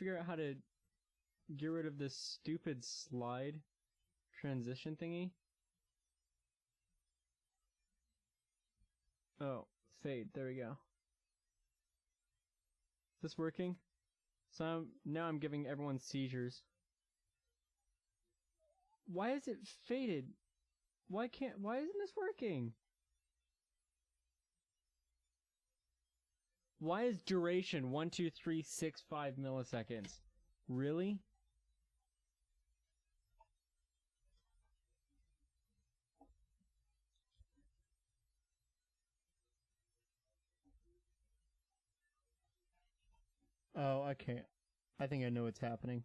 figure out how to get rid of this stupid slide transition thingy. Oh, fade. There we go. Is this working? So now I'm giving everyone seizures. Why is it faded? Why isn't this working? Why is duration 1, 2, 3, 6, 5 milliseconds? Really? Oh, okay. I think I know what's happening.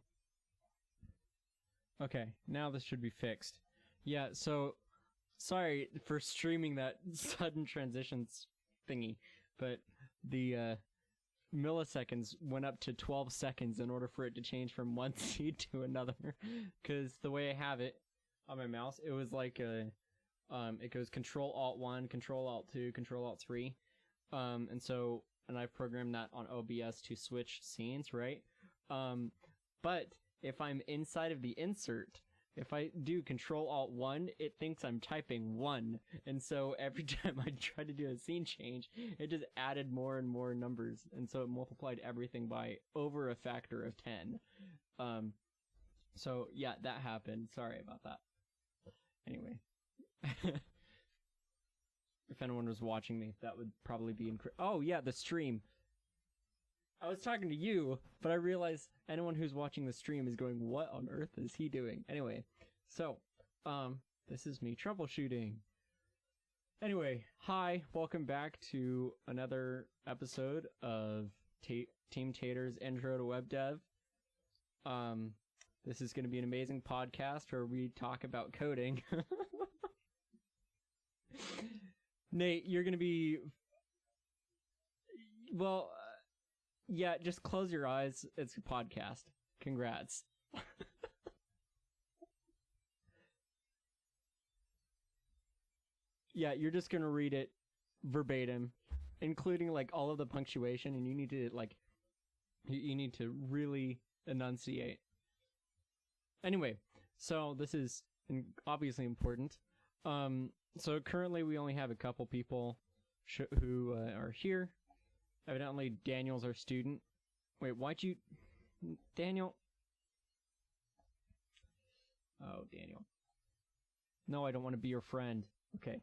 Okay, now this should be fixed. Yeah, so sorry for streaming that sudden transitions thingy, but the milliseconds went up to 12 seconds in order for it to change from one seed to another. Because the way I have it on my mouse, it was like it goes Control Alt 1, Control Alt 2, Control Alt 3, and I've programmed that on OBS to switch scenes, right? But if I'm inside of the insert, if I do Control Alt 1, it thinks I'm typing 1, and so every time I try to do a scene change, it just added more and more numbers, and so it multiplied everything by over a factor of 10. So yeah, that happened. Sorry about that. Anyway. If anyone was watching me, that would probably be oh yeah, the stream. I was talking to you, but I realized anyone who's watching the stream is going, what on earth is he doing? Anyway, so, this is me troubleshooting. Anyway, hi, welcome back to another episode of Team Tater's Intro to Web Dev. This is going to be an amazing podcast where we talk about coding. Nate, you're going to be... Well, yeah, just close your eyes. It's a podcast. Congrats. Yeah, you're just going to read it verbatim, including, like, all of the punctuation, and you need to, like... You need to really enunciate. Anyway, so this is obviously important. So currently we only have a couple people who are here. Evidently Daniel's our student. Wait, why'd you... Daniel? Oh, Daniel. No, I don't want to be your friend. Okay.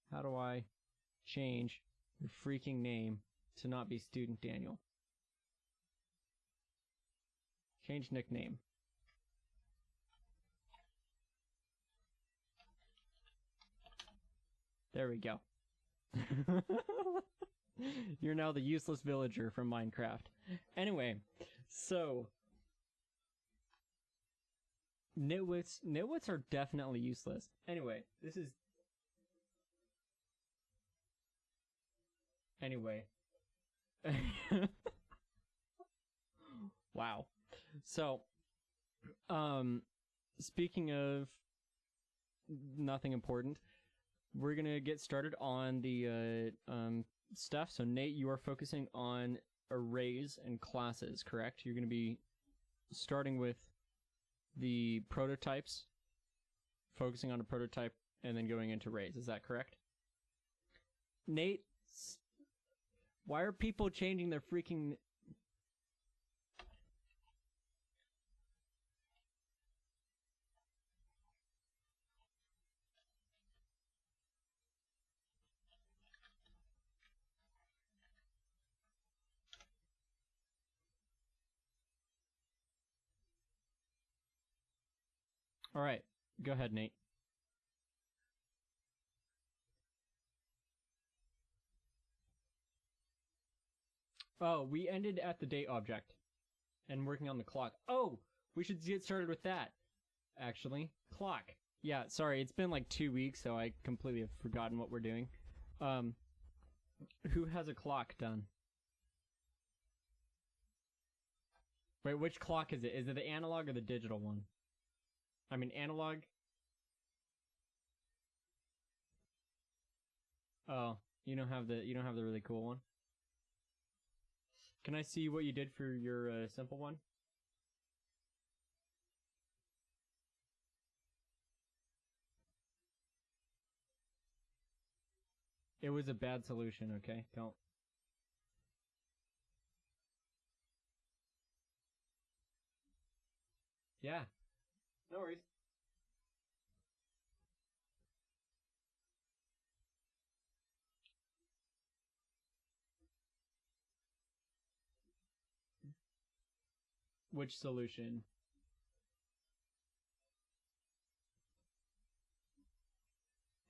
How do I change your freaking name to not be student Daniel? Change nickname. There we go. You're now the useless villager from Minecraft. Anyway, so... Nitwits are definitely useless. Anyway, this is... Anyway. Wow. So, speaking of nothing important, we're gonna get started on the stuff. So Nate, you are focusing on arrays and classes, correct? You're gonna be starting with the prototypes, focusing on a prototype, and then going into arrays. Is that correct? Nate, why are people changing their freaking... All right, go ahead, Nate. Oh, we ended at the date object and working on the clock. Oh, we should get started with that, actually. Clock. Yeah, sorry, it's been like 2 weeks, so I completely have forgotten what we're doing. Who has a clock done? Wait, which clock is it? Is it the analog or the digital one? I mean, analog. Oh, you don't have the really cool one. Can I see what you did for your simple one? It was a bad solution, okay? Don't. Yeah. No worries. Which solution?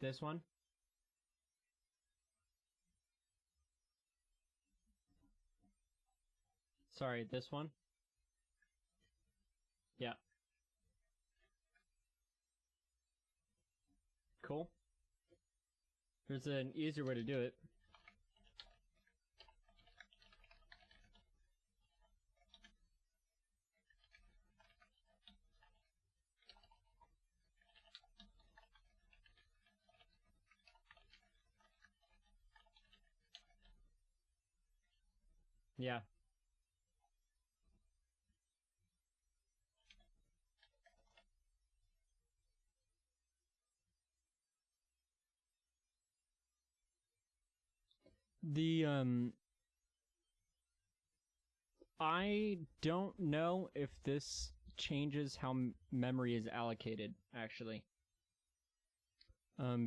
This one? Sorry, this one? Yeah. Cool. There's an easier way to do it. Yeah. I don't know if this changes how memory is allocated, actually.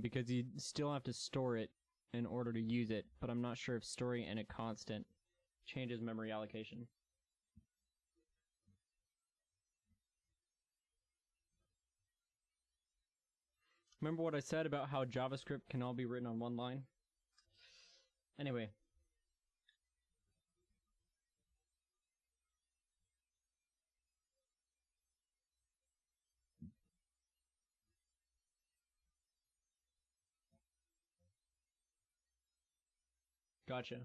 Because you still have to store it in order to use it, but I'm not sure if storing in a constant changes memory allocation. Remember what I said about how JavaScript can all be written on one line? Anyway. Gotcha.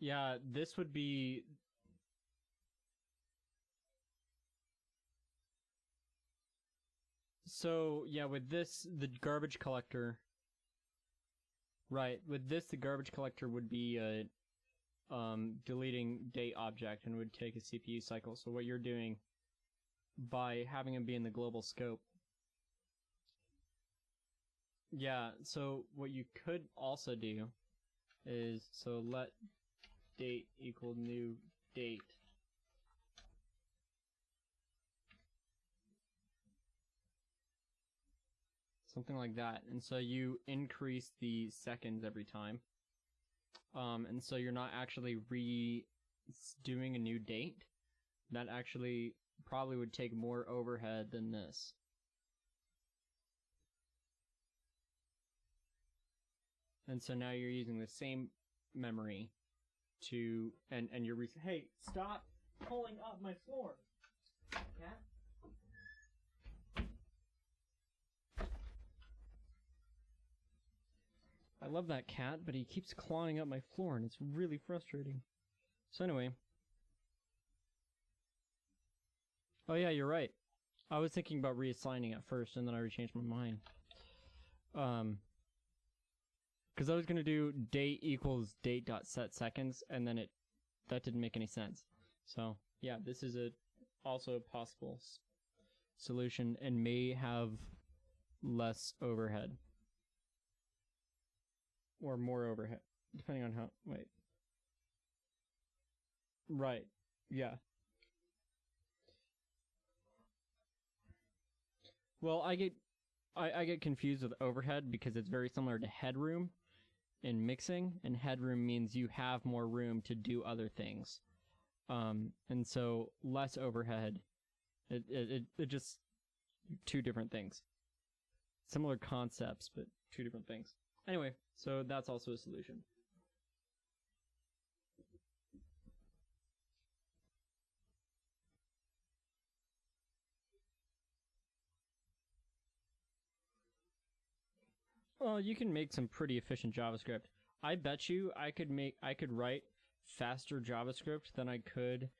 Yeah, this would be... So, yeah, with this, the garbage collector... Right, with this, the garbage collector would be deleting date object and would take a CPU cycle. So what you're doing by having them be in the global scope... Yeah, so what you could also do is, so let date equal new date. Something like that. And so you increase the seconds every time. And so you're not actually doing a new date. That actually probably would take more overhead than this. And so now you're using the same memory to, and you're, hey, stop pulling up my floor, cat. I love that cat, but he keeps clawing up my floor, and it's really frustrating. So anyway. Oh yeah, you're right. I was thinking about reassigning at first, and then I changed my mind. Because I was going to do date equals date dot set seconds, and then that didn't make any sense. So yeah, this is also a possible solution and may have less overhead. Or more overhead, depending on how, wait. Right, yeah. Well, I get confused with overhead because it's very similar to headroom in mixing, and headroom means you have more room to do other things. And so less overhead, it just, two different things. Similar concepts, but two different things. Anyway, so that's also a solution. Well, you can make some pretty efficient JavaScript. I bet you I could write faster JavaScript than I could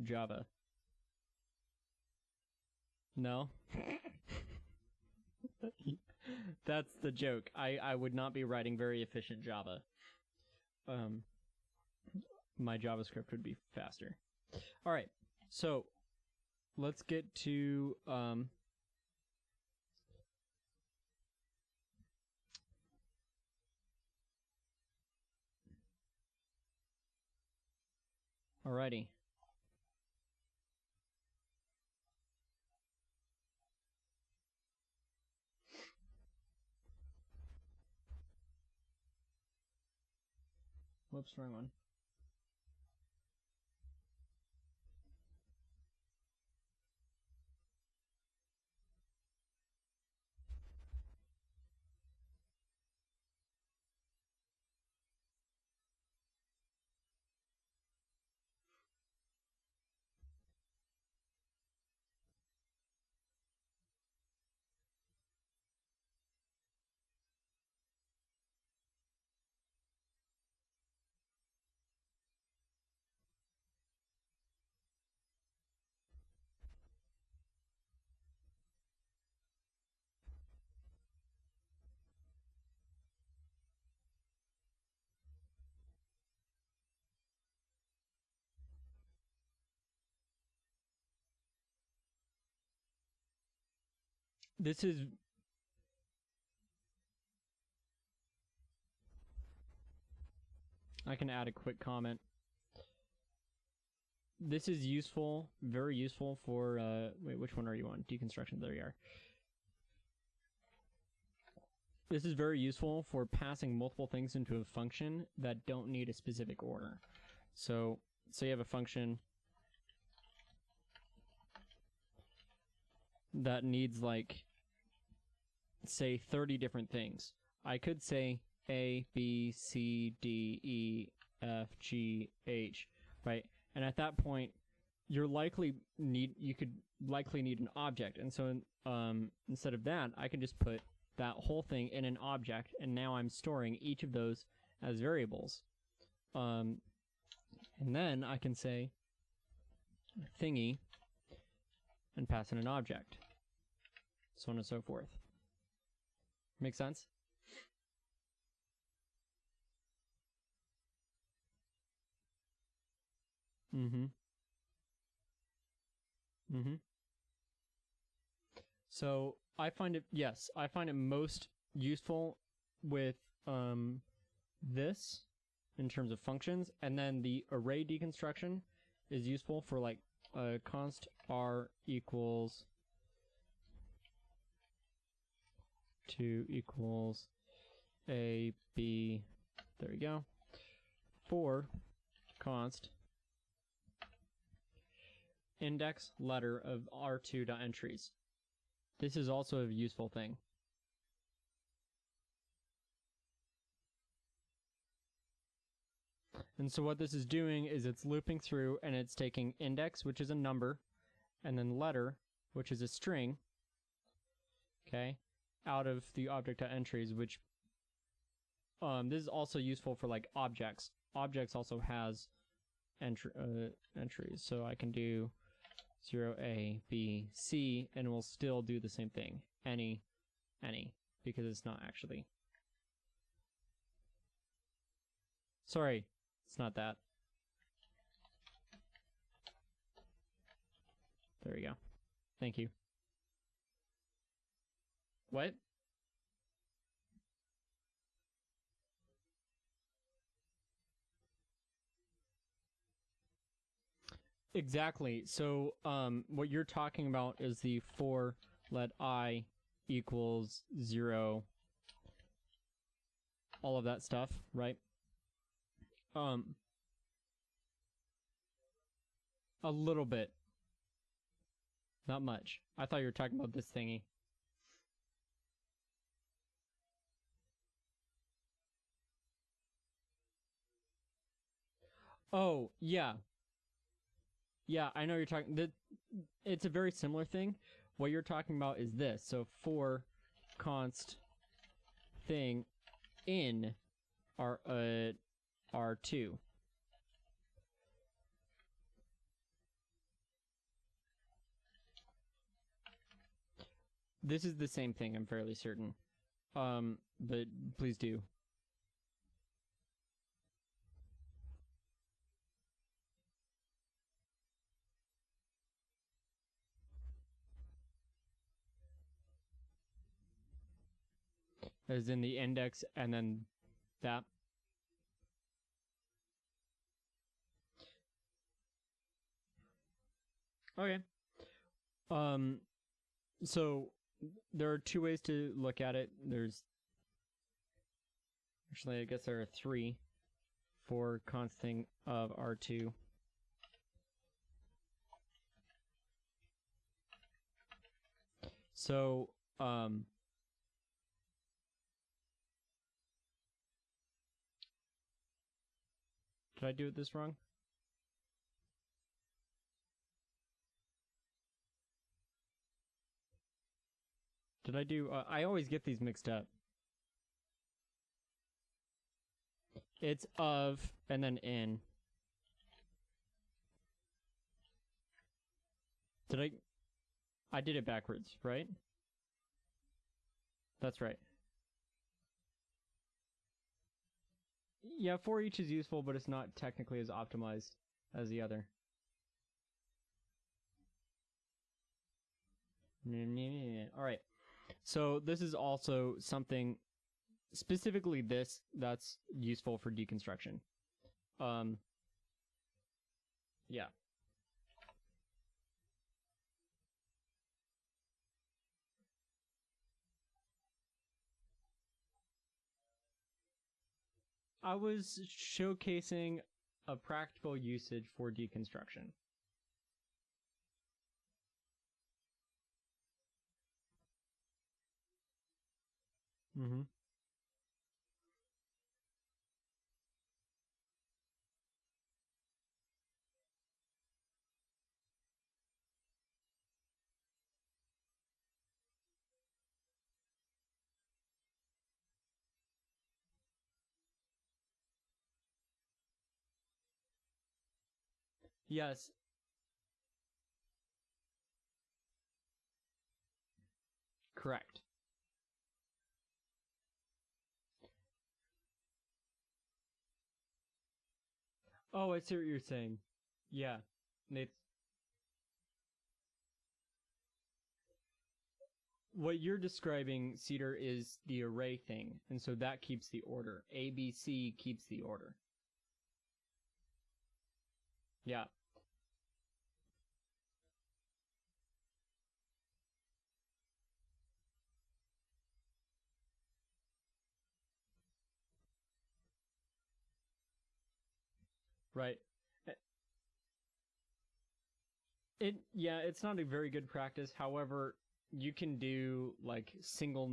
Java. No? that's the joke. I would not be writing very efficient Java. My JavaScript would be faster. All right, so let's get to alrighty. Whoops, wrong one. This is I can add a quick comment. This is useful, very useful for wait, which one are you on? Deconstruction. There you are. This is very useful for passing multiple things into a function that don't need a specific order. So you have a function that needs, like, say 30 different things. I could say A, B, C, D, E, F, G, H, right? And at that point, you could likely need an object. And so instead of that, I can just put that whole thing in an object, and now I'm storing each of those as variables. And then I can say thingy and pass in an object, so on and so forth. Make sense? Mm-hmm. Mm-hmm. So I find it, yes, I find it most useful with this in terms of functions, and then the array deconstruction is useful for, like, const r equals 2 equals a, b, there we go, for const index letter of r2.entries. This is also a useful thing. And so what this is doing is it's looping through, and it's taking index, which is a number, and then letter, which is a string, okay, out of the object.entries, which this is also useful for, like, objects. Objects also has entries, so I can do 0, A, B, C, and we'll still do the same thing. Any, because it's not actually. Sorry, it's not that. There we go. Thank you. What? Exactly. So what you're talking about is the for let I equals 0, all of that stuff, right? A little bit. Not much. I thought you were talking about this thingy. Oh, yeah. Yeah, I know you're talking. It's a very similar thing. What you're talking about is this. So for const thing in R2. This is the same thing, I'm fairly certain. But please do. As in the index and then that. Okay. So there are two ways to look at it. There's actually, I guess there are three for constant of R2. So, did I do it this wrong? Did I do, I always get these mixed up. It's of, and then in. I did it backwards, right? That's right. Yeah, for each is useful, but it's not technically as optimized as the other. Alright. So this is also something, specifically this, that's useful for deconstruction. Yeah. I was showcasing a practical usage for deconstruction. Mm-hmm. Yes. Correct. Oh, I see what you're saying. Yeah. It's what you're describing, Cedar, is the array thing, and so that keeps the order. ABC keeps the order. Yeah. Right. Yeah, it's not a very good practice. However, you can do like single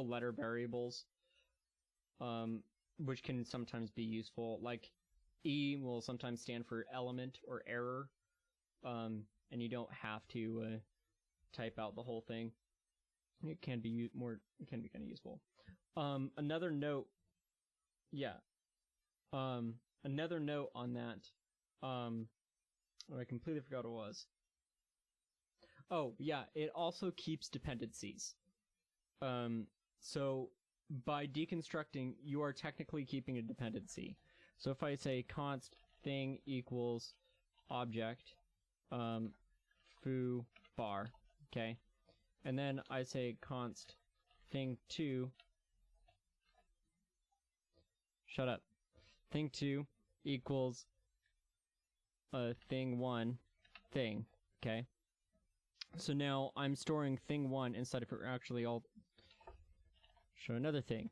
letter variables, which can sometimes be useful. Like E will sometimes stand for element or error, and you don't have to type out the whole thing. It can be kind of useful. Another note, yeah. Another note on that. I completely forgot what it was. Oh, yeah, it also keeps dependencies. So by deconstructing, you are technically keeping a dependency. So if I say const thing equals object, foo bar, okay? And then I say const thing2, shut up, thing2 equals thing1 thing, okay? So now I'm storing thing1 inside of it. Actually, I'll show another thing.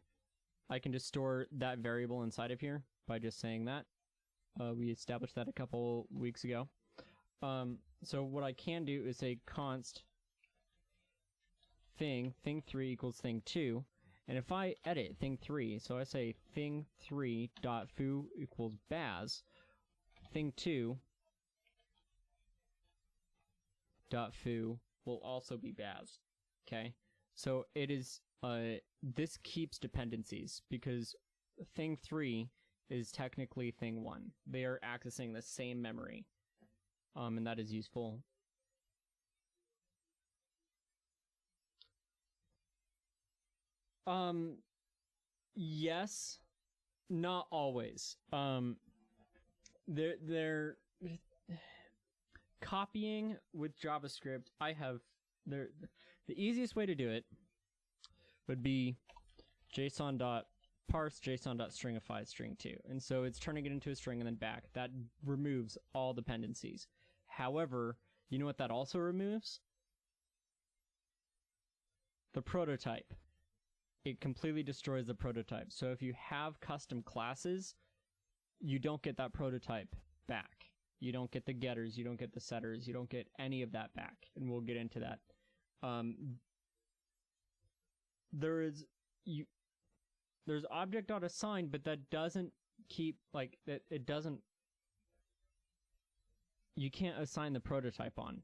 I can just store that variable inside of here by just saying that. We established that a couple weeks ago. So what I can do is say const thing3 equals thing2, and if I edit thing3, so I say thing3 dot foo equals baz, thing2 dot foo will also be baz. Okay, so it is this keeps dependencies because thing3 is technically thing1. They are accessing the same memory, and that is useful. Yes, not always. They're copying with JavaScript. The easiest way to do it would be JSON.parse JSON.stringify string2. And so it's turning it into a string and then back. That removes all dependencies. However, you know what that also removes? The prototype. It completely destroys the prototype. So if you have custom classes, you don't get that prototype back. You don't get the getters, you don't get the setters, you don't get any of that back. And we'll get into that. There's object.assign, but that doesn't keep, like, it doesn't, you can't assign the prototype on.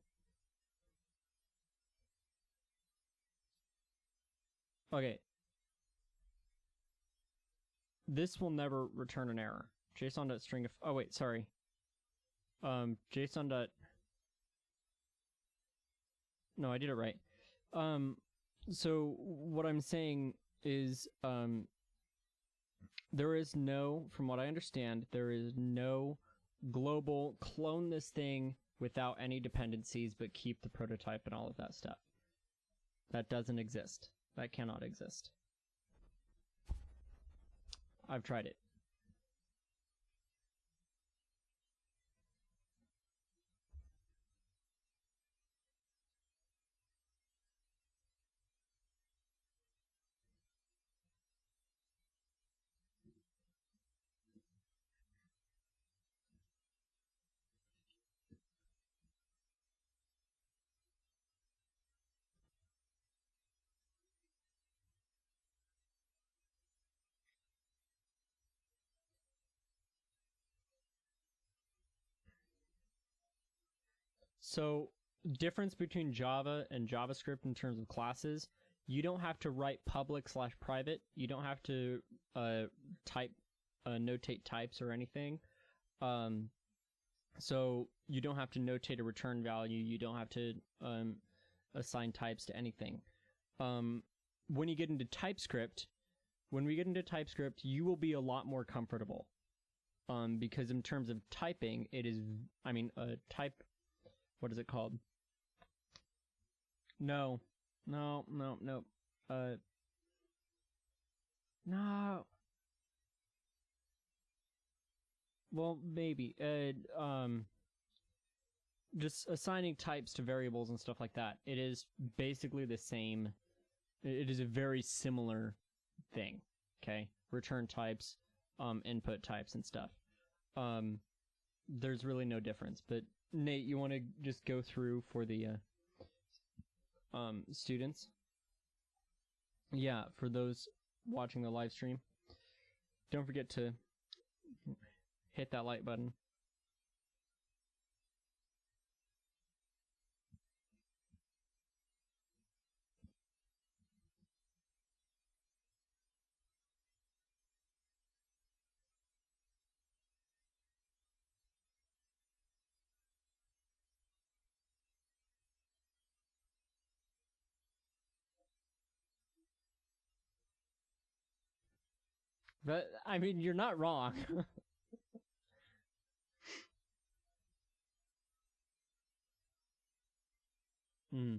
Okay. This will never return an error. JSON.string, oh wait, sorry. JSON. No, I did it right. So what I'm saying is, there is no, from what I understand, there is no global clone this thing without any dependencies, but keep the prototype and all of that stuff. That doesn't exist. That cannot exist. I've tried it. So, difference between Java and JavaScript in terms of classes, you don't have to write public/private. You don't have to notate types or anything. So you don't have to notate a return value. You don't have to assign types to anything. When we get into TypeScript, you will be a lot more comfortable. Because in terms of typing, it is, what is it called? No. No. Well, maybe. Just assigning types to variables and stuff like that. It is basically the same. It is a very similar thing. Okay? Return types, input types and stuff. There's really no difference, but Nate, you want to just go through for the students? Yeah, for those watching the live stream. Don't forget to hit that like button. But, I mean, you're not wrong. Hmm.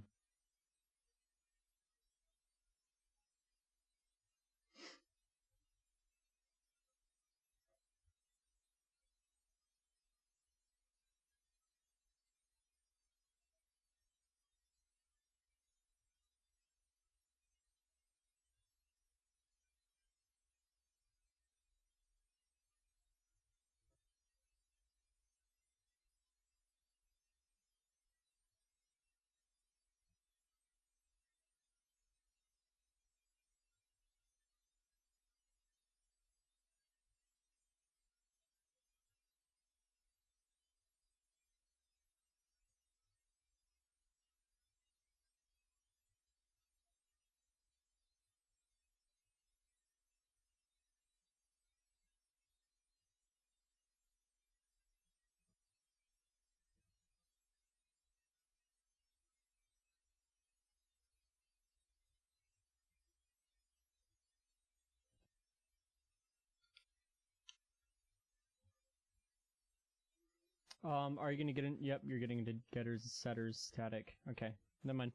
Are you gonna get in? Yep, you're getting into getters, setters, static. Okay, never mind.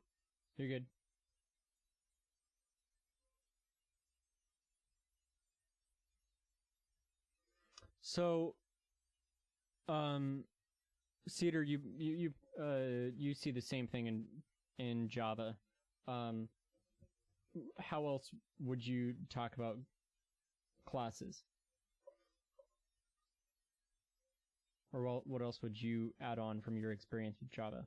You're good. So, Cedar, you see the same thing in Java. How else would you talk about classes? Or what else would you add on from your experience with Java?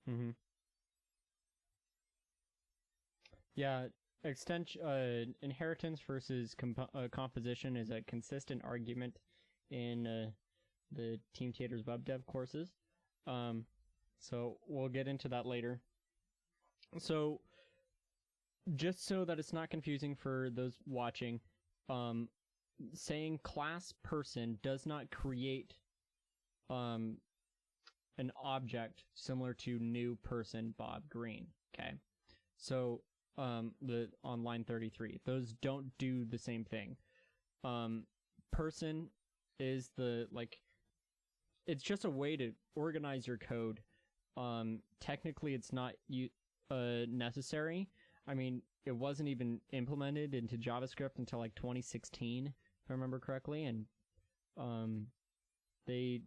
Mm-hmm. Yeah, inheritance versus composition is a consistent argument in the Team Taters web dev courses. So we'll get into that later. So just so that it's not confusing for those watching, saying class person does not create an object similar to new person Bob Green. Okay, so the on line 33, those don't do the same thing. Person is it's just a way to organize your code. Technically, it's not necessary. I mean, it wasn't even implemented into JavaScript until like 2016, if I remember correctly, and they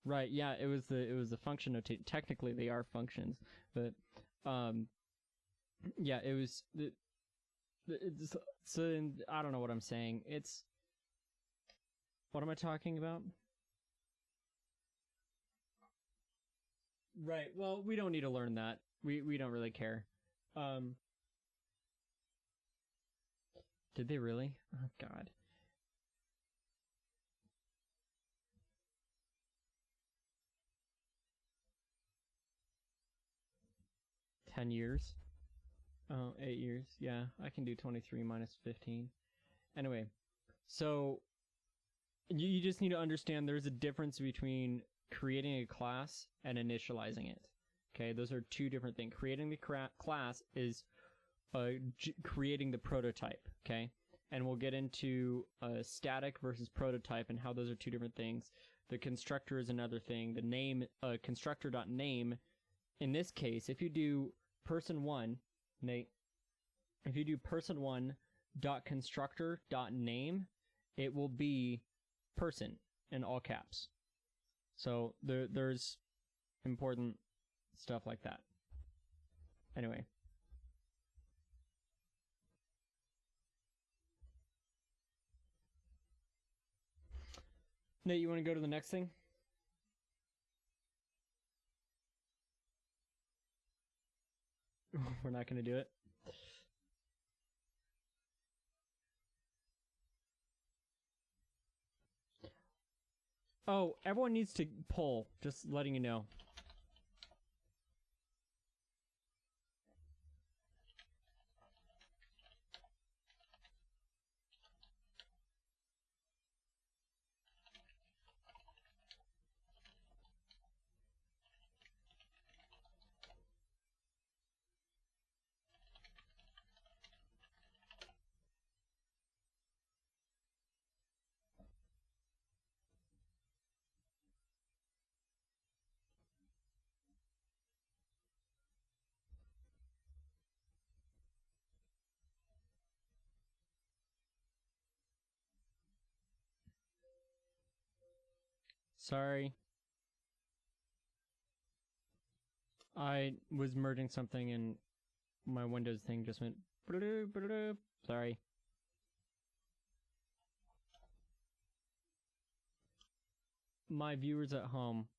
right, yeah, it was the function notation. Technically, they are functions, but yeah, it was so I don't know what I'm saying. It's what am I talking about? Right. Well, we don't need to learn that. We don't really care. Um, did they really? Oh God. 10 years. Oh, 8 years. Yeah, I can do 23 minus 15. Anyway, so you just need to understand there's a difference between creating a class and initializing it. Okay, those are two different things. Creating the class is creating the prototype. Okay, and we'll get into static versus prototype and how those are two different things. The constructor is another thing. The name constructor.name. In this case, if you do person1, Nate, if you do person1 dot constructor dot name, it will be person in all caps. So there's important stuff like that. Anyway. Nate, you want to go to the next thing? We're not going to do it. Oh, everyone needs to poll. Just letting you know. Sorry. I was merging something and my Windows thing just went. Sorry. My viewers at home.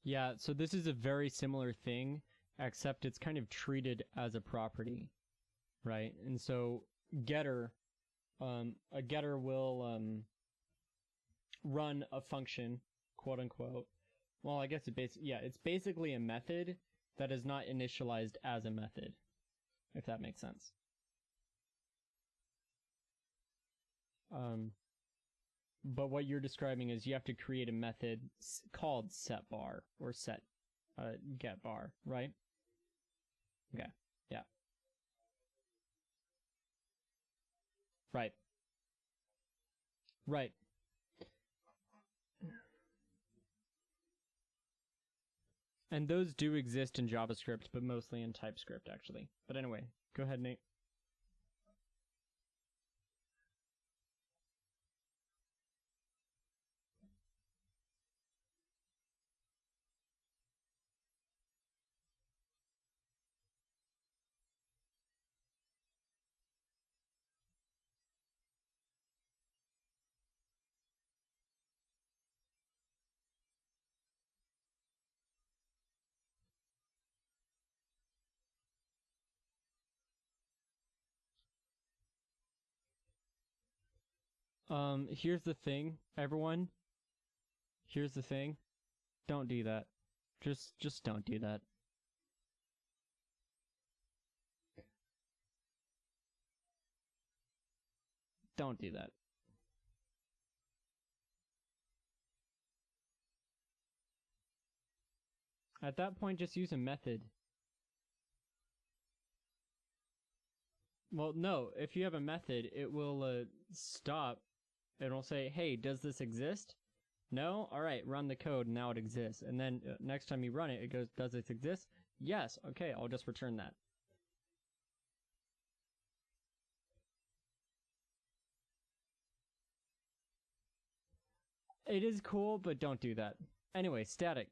Yeah, so this is a very similar thing, except it's kind of treated as a property, right? And so getter, a getter will run a function, quote unquote. Well, I guess it's basically a method that is not initialized as a method, if that makes sense. But what you're describing is you have to create a method called setBar or getBar, right? Okay, yeah. Right. Right. And those do exist in JavaScript, but mostly in TypeScript, actually. But anyway, go ahead, Nate. Here's the thing, everyone. Here's the thing. Don't do that. Just don't do that. Don't do that. At that point, just use a method. Well, no, if you have a method, it will stop. It'll say, hey, does this exist? No? Alright, run the code, now it exists. And then next time you run it, it goes, does this exist? Yes, okay, I'll just return that. It is cool, but don't do that. Anyway, static.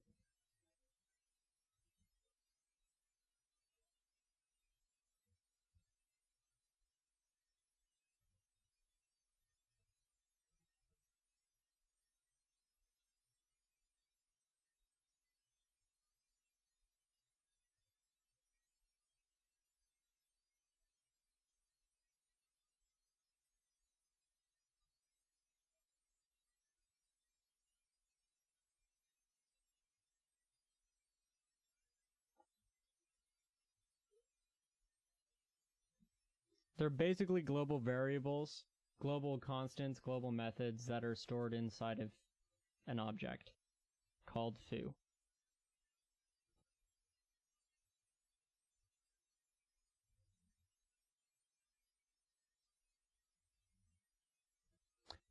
They're basically global variables, global constants, global methods that are stored inside of an object called foo.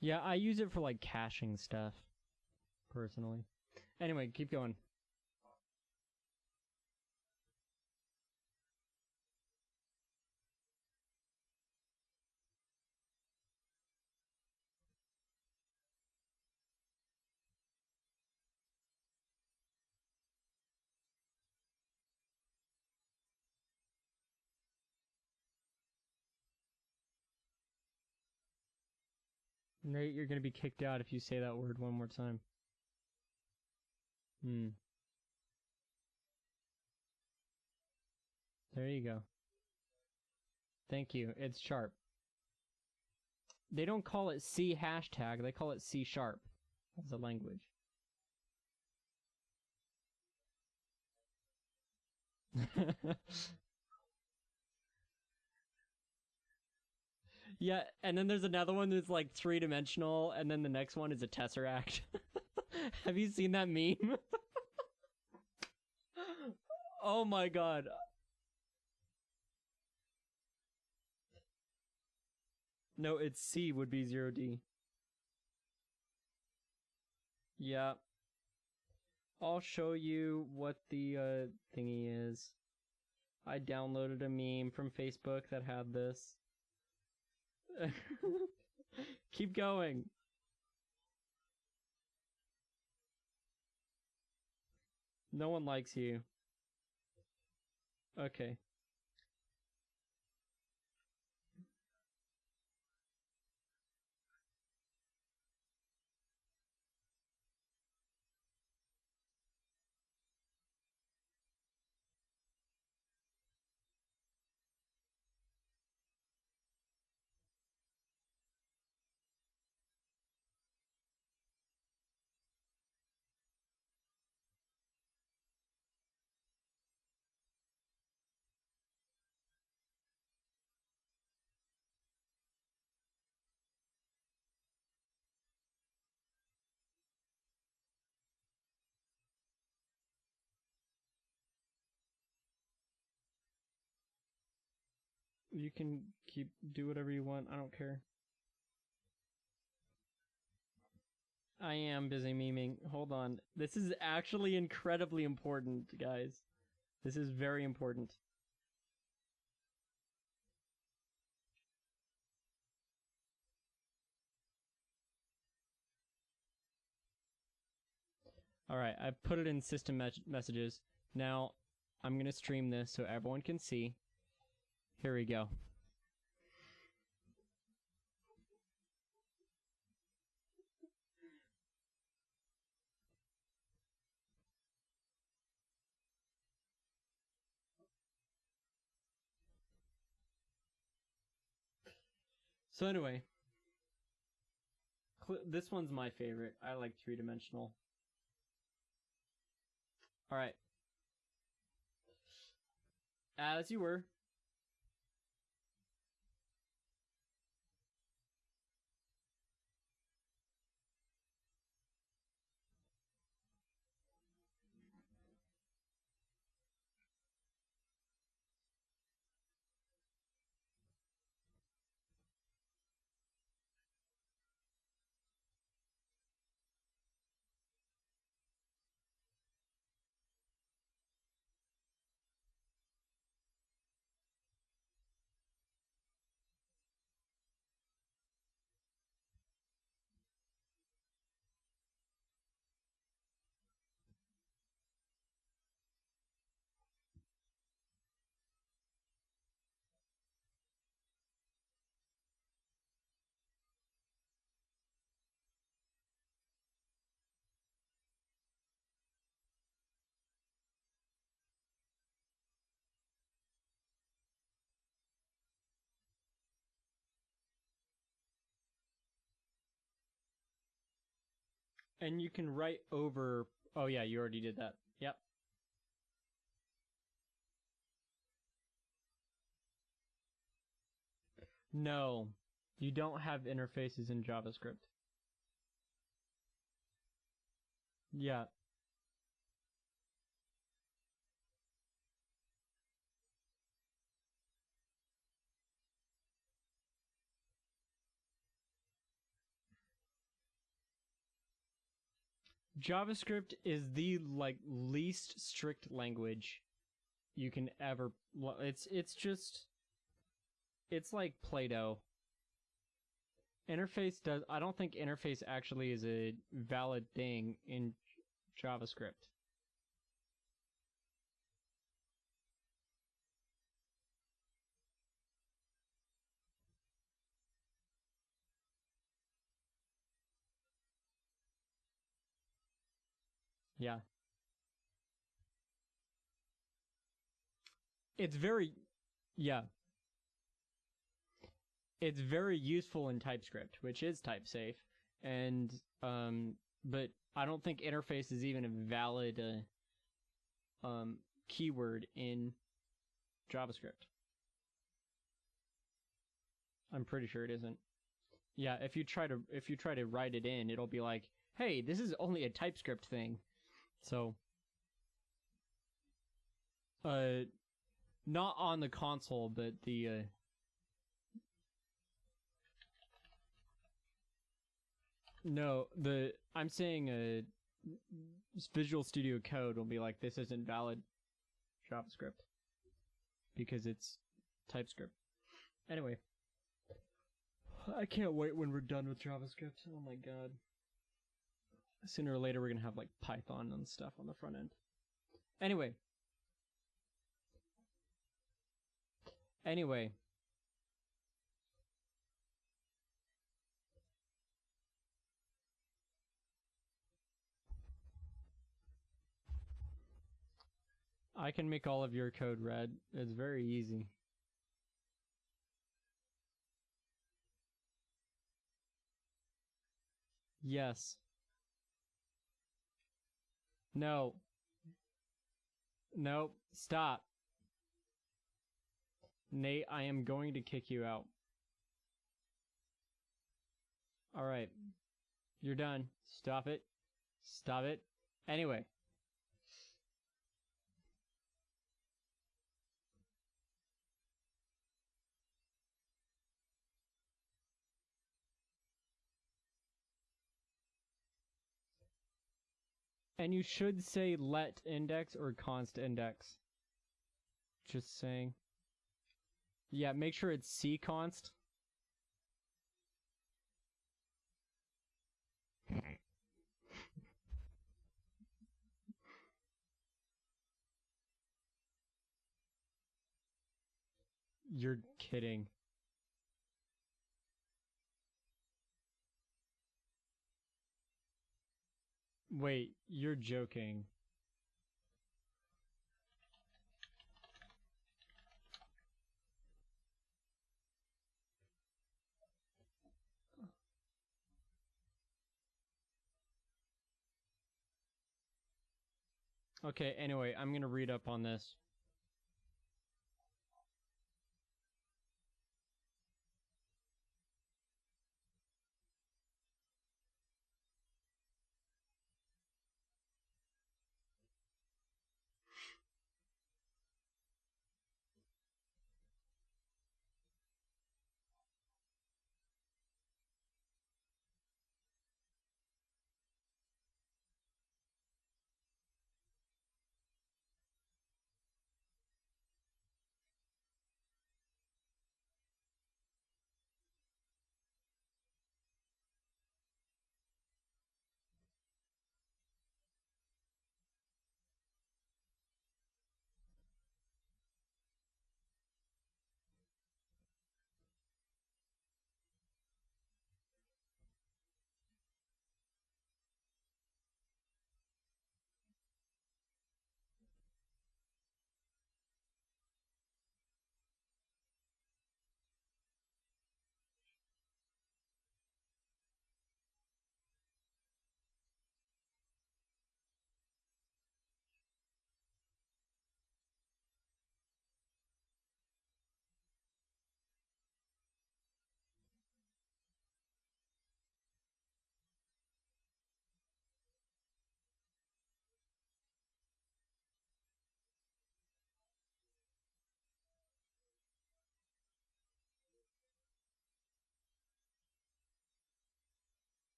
Yeah, I use it for like caching stuff, personally. Anyway, keep going. Nate, you're gonna be kicked out if you say that word one more time. There you go. Thank you. It's sharp. They don't call it C hashtag, they call it C sharp as a language. Yeah, and then there's another one that's like 3-dimensional, and then the next one is a tesseract. Have you seen that meme? Oh my god. No, it's C would be 0D. Yeah. I'll show you what the thingy is. I downloaded a meme from Facebook that had this. Keep going. No one likes you. Okay. You can do whatever you want. I don't care. I am busy memeing. Hold on. This is actually incredibly important, guys. This is very important. Alright, I've put it in system messages. Now, I'm going to stream this so everyone can see. Here we go. So anyway, this one's my favorite. I like three-dimensional. Alright. As you were. And you can write over... Oh yeah, you already did that. Yep. No, you don't have interfaces in JavaScript. Yeah. JavaScript is the least strict language you can ever. It's like Play-Doh. I don't think interface actually is a valid thing in JavaScript. Yeah. Yeah. It's very useful in TypeScript, which is type safe, and but I don't think interface is even a valid keyword in JavaScript. I'm pretty sure it isn't. Yeah, if you try to write it in, it'll be like, "Hey, this is only a TypeScript thing." So not on the console, but the no, I'm saying Visual Studio Code will be like, this isn't valid JavaScript because it's TypeScript. Anyway, I can't wait when we're done with JavaScript. Oh my god. Sooner or later we're gonna have like Python and stuff on the front end. Anyway. I can make all of your code red. It's very easy. Yes. No. No. Stop. Nate, I am going to kick you out. Alright. You're done. Stop it. Stop it. Anyway. And you should say let index or const index. Just saying. Yeah, make sure it's cconst. You're kidding. Wait, you're joking. Okay, anyway, I'm gonna read up on this.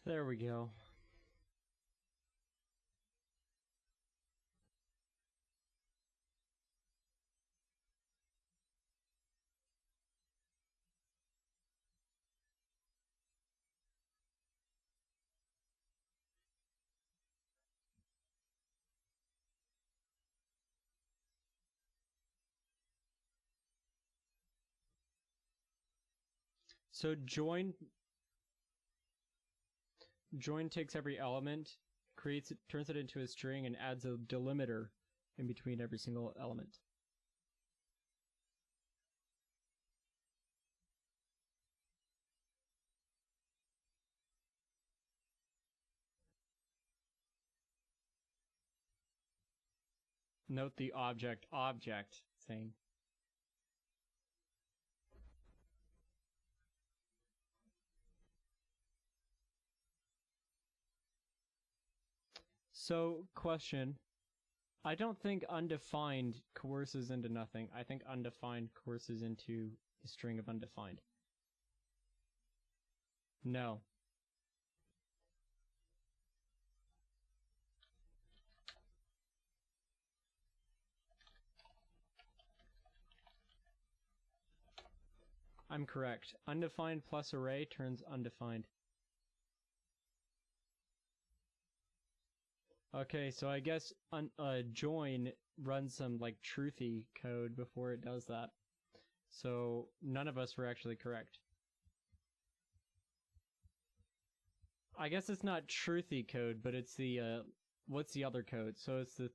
There we go. So join takes every element, creates it, turns it into a string, and adds a delimiter in between every single element. Note the object thing. So, question. I don't think undefined coerces into nothing. I think undefined coerces into a string of undefined. No. I'm correct. Undefined plus array turns undefined. Okay, so I guess join runs some like truthy code before it does that. So none of us were actually correct. I guess it's not truthy code, but it's the what's the other code? So it's the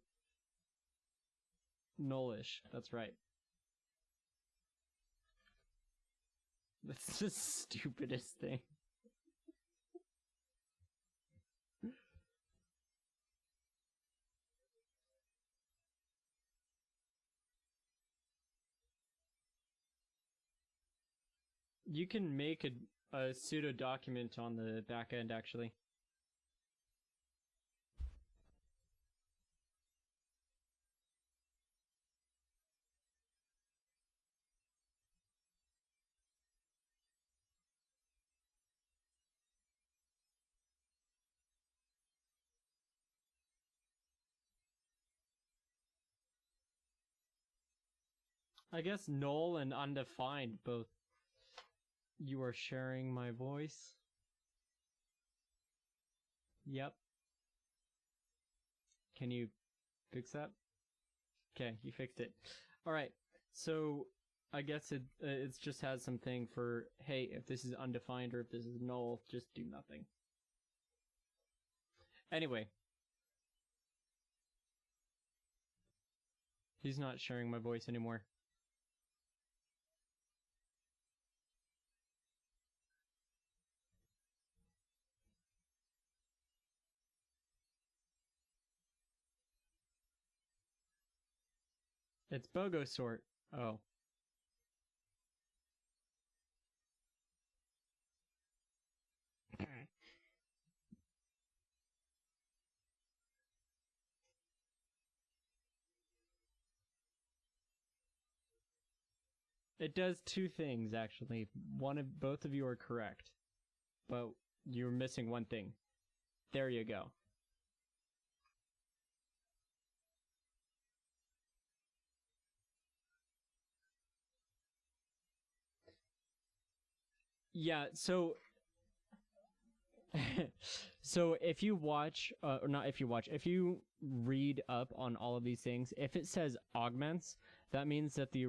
nullish. That's right. That's the stupidest thing. You can make a pseudo document on the back end, actually. I guess null and undefined both. You are sharing my voice. Yep. Can you fix that? Okay, you fixed it. All right. So I guess it just has something for, hey, if this is undefined or if this is null, just do nothing. Anyway. He's not sharing my voice anymore. It's BOGO sort. Oh. It does two things, actually. Both of you are correct, but you're missing one thing. There you go. Yeah, so so if you watch, or not if you watch, if you read up on all of these things, if it says augments, that means that the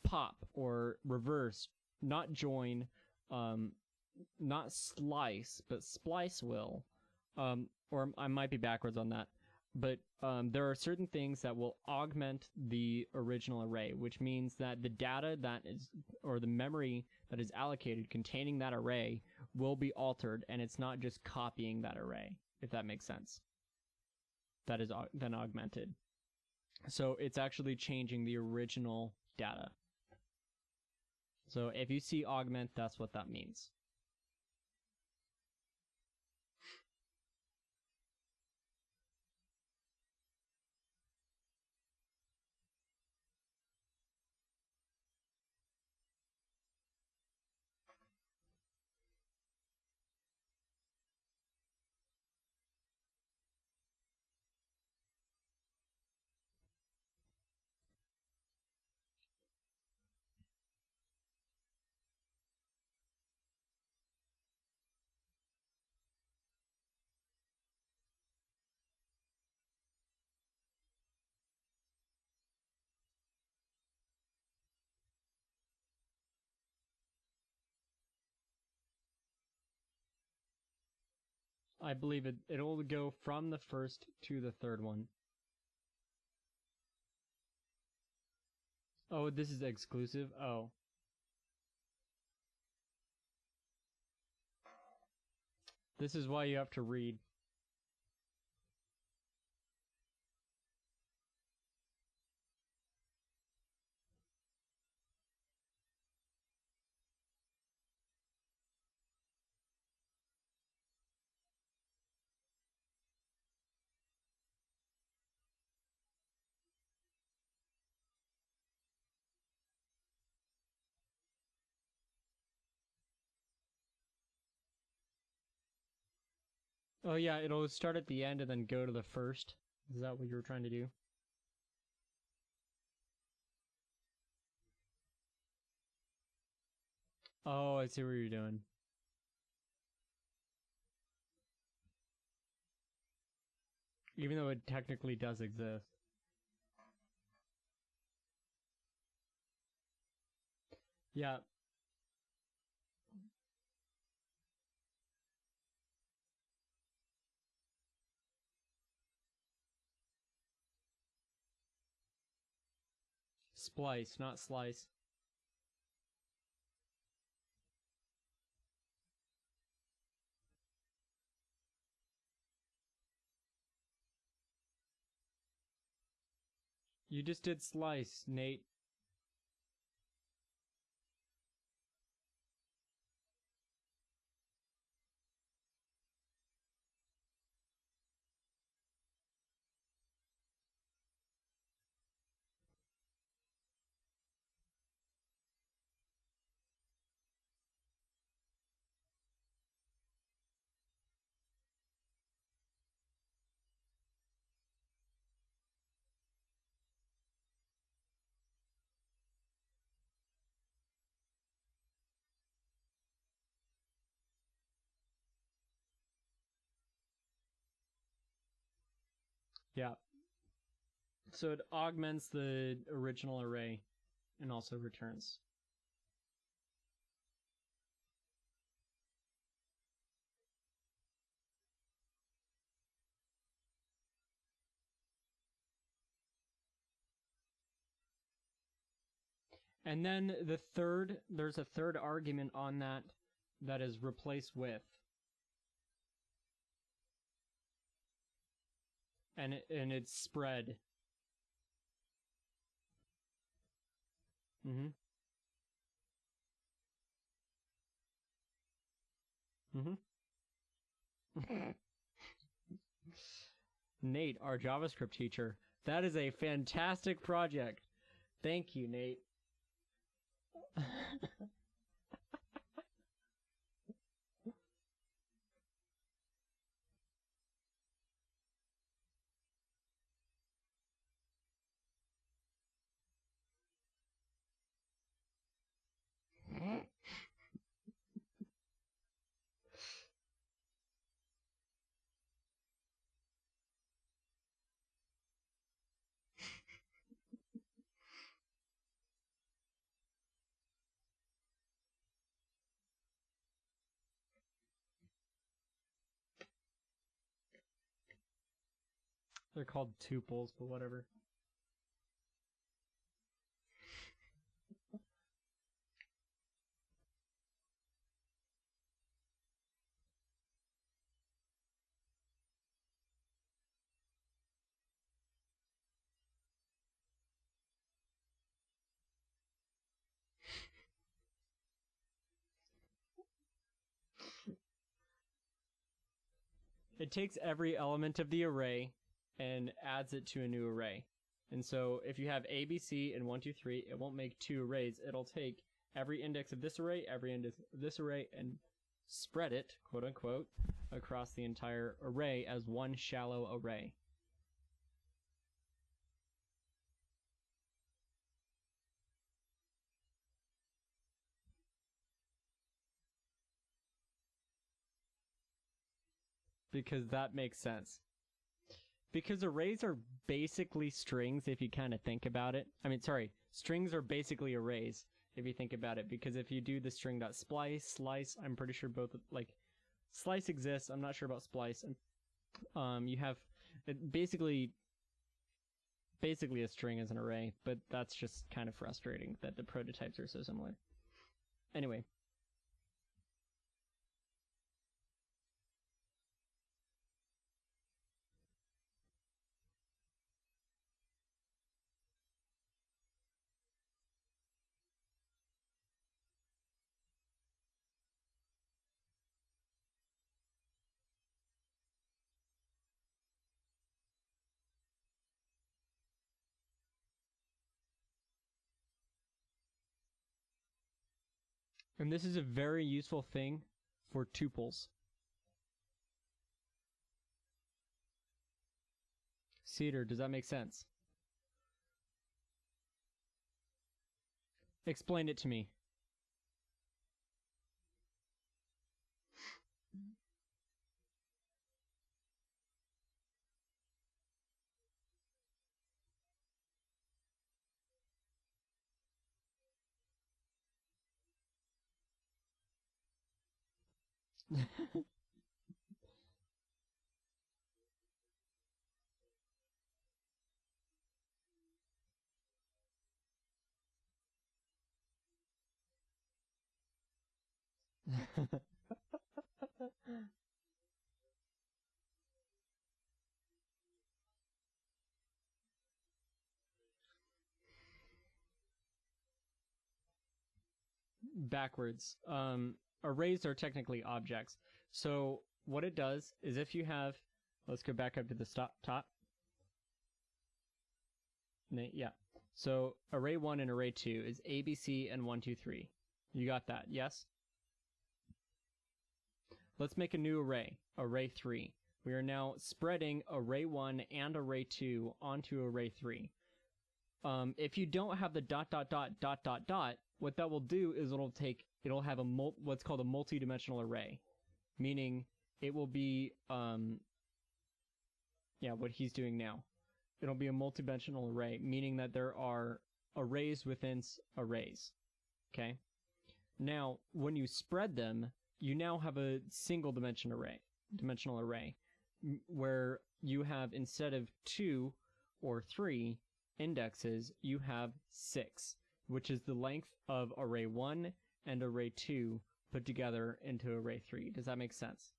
pop or reverse, not join, not slice, but splice will, or I might be backwards on that. But there are certain things that will augment the original array, which means that the data that is, or the memory that is allocated containing that array will be altered, and it's not just copying that array, if that makes sense. That is then augmented. So it's actually changing the original data. So if you see augment, that's what that means. I believe it'll go from the first to the third one. Oh, this is exclusive? Oh. This is why you have to read. Oh yeah, it'll start at the end and then go to the first. Is that what you were trying to do? Oh, I see what you're doing. Even though it technically does exist. Yeah. Splice, not slice. You just did slice, Nate. Yeah. So it augments the original array and also returns. And then there's a third argument on that is replace with. And it's spread. Mm-hmm. Mm-hmm. Nate, our JavaScript teacher. That is a fantastic project. Thank you, Nate. They're called tuples, but whatever. It takes every element of the array and adds it to a new array. And so if you have A, B, C, and 1, 2, 3, it won't make two arrays. It'll take every index of this array, every index of this array, and spread it, quote unquote, across the entire array as one shallow array. Because that makes sense. Because arrays are basically strings if you kind of think about it. I mean, sorry, strings are basically arrays if you think about it. Because if you do the string.splice, slice, I'm pretty sure both, like, slice exists. I'm not sure about splice. And you have it basically a string as an array, but that's just kind of frustrating that the prototypes are so similar. Anyway. And this is a very useful thing for tuples. Cedar, does that make sense? Explain it to me. Backwards. Arrays are technically objects. So what it does is if you have, let's go back up to the top. Yeah. So array 1 and array 2 is A, B, C, and 1, 2, 3. You got that, yes? Let's make a new array, array 3. We are now spreading array 1 and array 2 onto array 3. If you don't have the ... what that will do is it'll have what's called a multi-dimensional array, meaning it will be Yeah, what he's doing now. It'll be a multidimensional array, meaning that there are arrays within arrays. Okay? Now, when you spread them, you now have a single dimensional array, where you have, instead of 2 or 3 indexes, you have 6, which is the length of array 1 and array 2 put together into array 3. Does that make sense?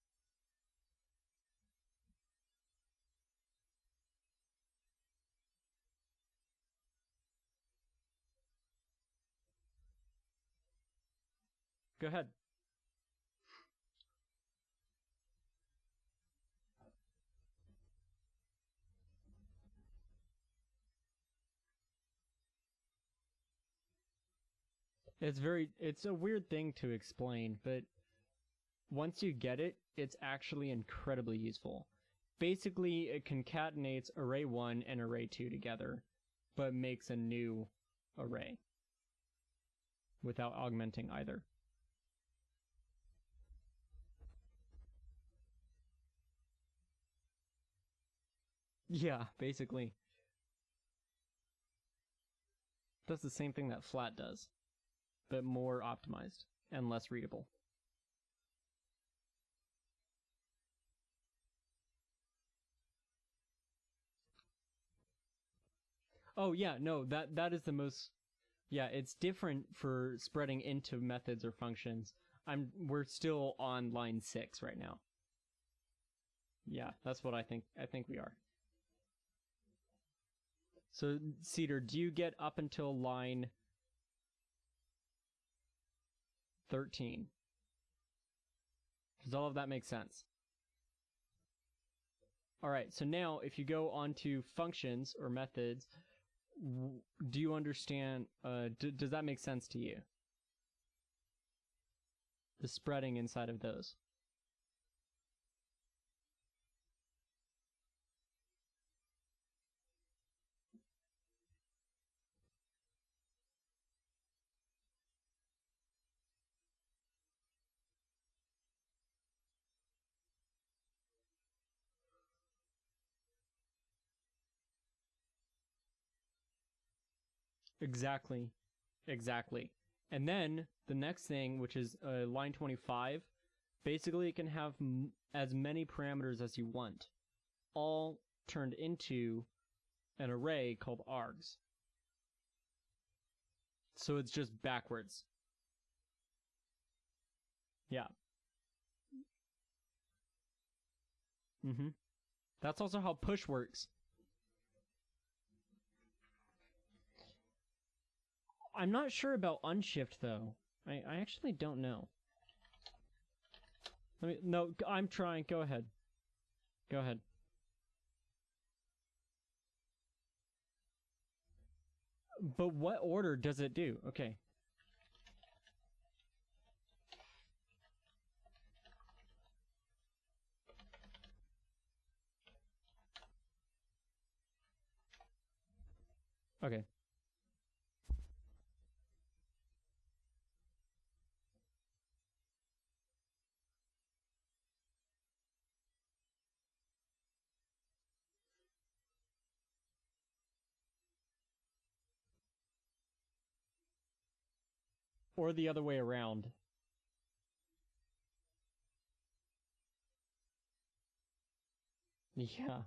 Go ahead. It's a weird thing to explain, but once you get it, it's actually incredibly useful. Basically, it concatenates array 1 and array 2 together, but makes a new array without augmenting either. Yeah, basically. Does the same thing that flat does, but more optimized and less readable. Oh yeah, no, that is the most. Yeah, it's different for spreading into methods or functions. We're still on line 6 right now. Yeah, that's what I think. I think we are. So, Cedar, do you get up until line 13? Does all of that make sense? All right, so now if you go on to functions or methods, do you understand, does that make sense to you? The spreading inside of those. Exactly. Exactly. And then the next thing, which is line 25, basically it can have as many parameters as you want, all turned into an array called args. So it's just backwards. Yeah. Mm-hmm. That's also how push works. I'm not sure about unshift though. I actually don't know. No, I'm trying. Go ahead. Go ahead. But what order does it do? Okay. Okay. Or the other way around. Yeah.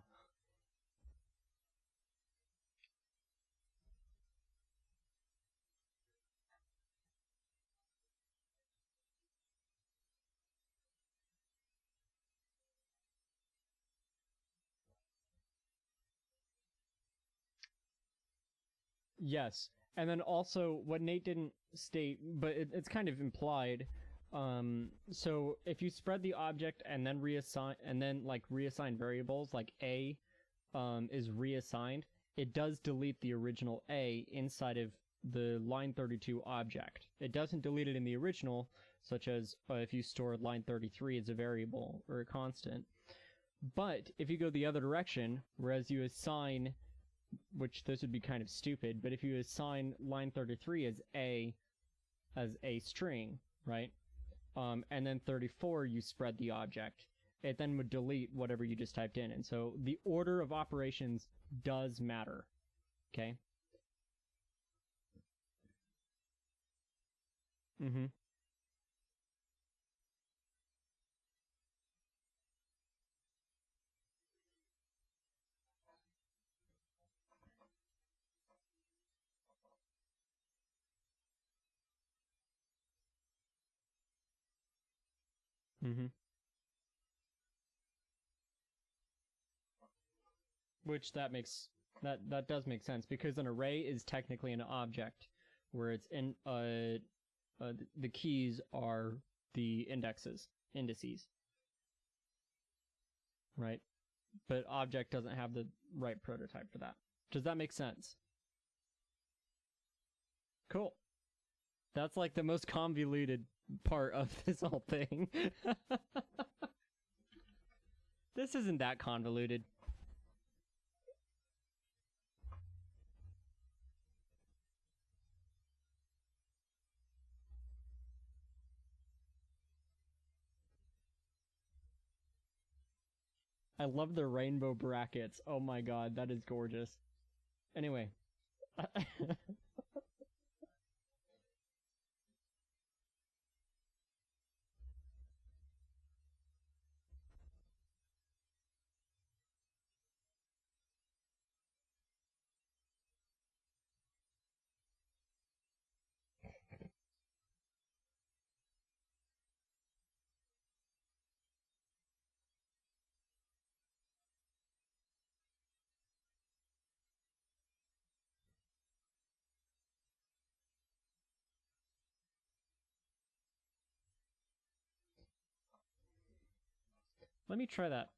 Yes. And then also what Nate didn't state, but it's kind of implied. So if you spread the object and then reassign variables, like A is reassigned, it does delete the original A inside of the line 32 object. It doesn't delete it in the original, such as if you store line 33 as a variable or a constant. But if you go the other direction, whereas you assign, which this would be kind of stupid, but if you assign line 33 as a string, right? And then 34 you spread the object, it then would delete whatever you just typed in. And so the order of operations does matter. Okay? Mm-hmm. Mm-hmm. Which that does make sense, because an array is technically an object where it's in the keys are the indices, right? But object doesn't have the right prototype for that. Does that make sense? Cool. That's like the most convoluted part of this whole thing. This isn't that convoluted. I love the rainbow brackets. Oh my god, that is gorgeous. Anyway. Let me try that.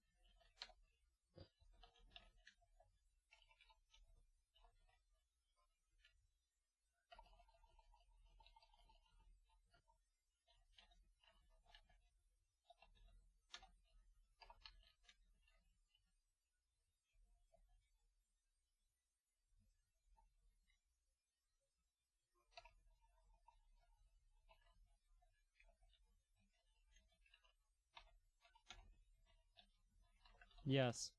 Yes.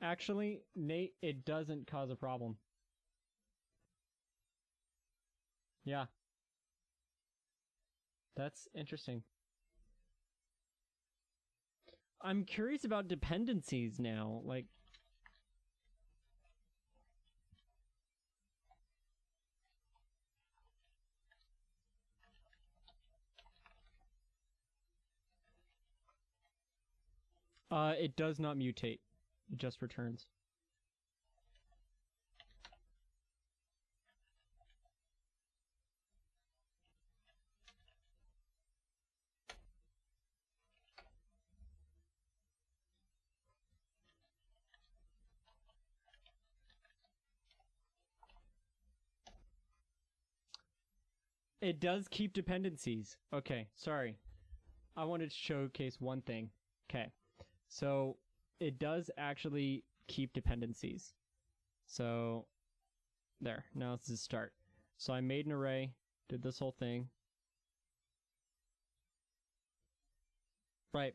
Actually, Nate, it doesn't cause a problem. Yeah. That's interesting. I'm curious about dependencies now. Like, it does not mutate. It just returns. It does keep dependencies. Okay, sorry. I wanted to showcase one thing. Okay. So, it does actually keep dependencies. So, there. Now let's just start. So I made an array, did this whole thing. Right.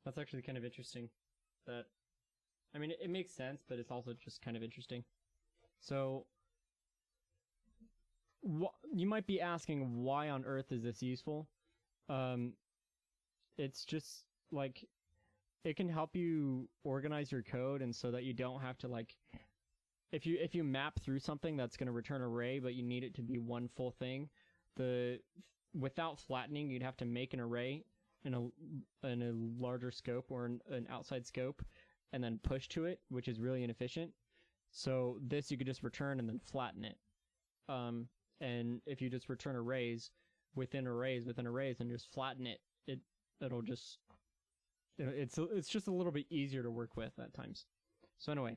That's actually kind of interesting. That, I mean, it makes sense, but it's also just kind of interesting. So, you might be asking, why on earth is this useful? It's just like, it can help you organize your code, and so that you don't have to like, if you map through something that's going to return an array, but you need it to be one full thing, without flattening, you'd have to make an array in a larger scope or an outside scope, and then push to it, which is really inefficient. So this you could just return and then flatten it. And if you just return arrays within arrays and just flatten it, it'll just, it's just a little bit easier to work with at times. So anyway.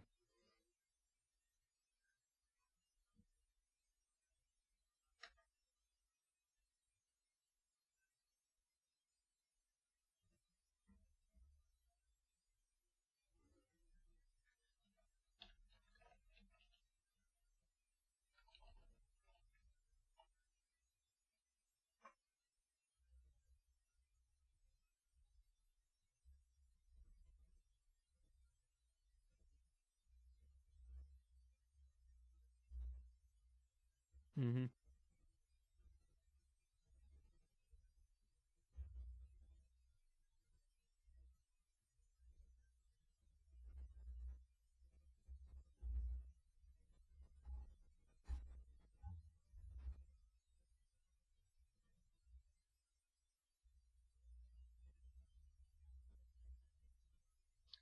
Mm-hmm.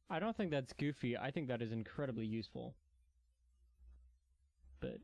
I don't think that's goofy. I think that is incredibly useful. But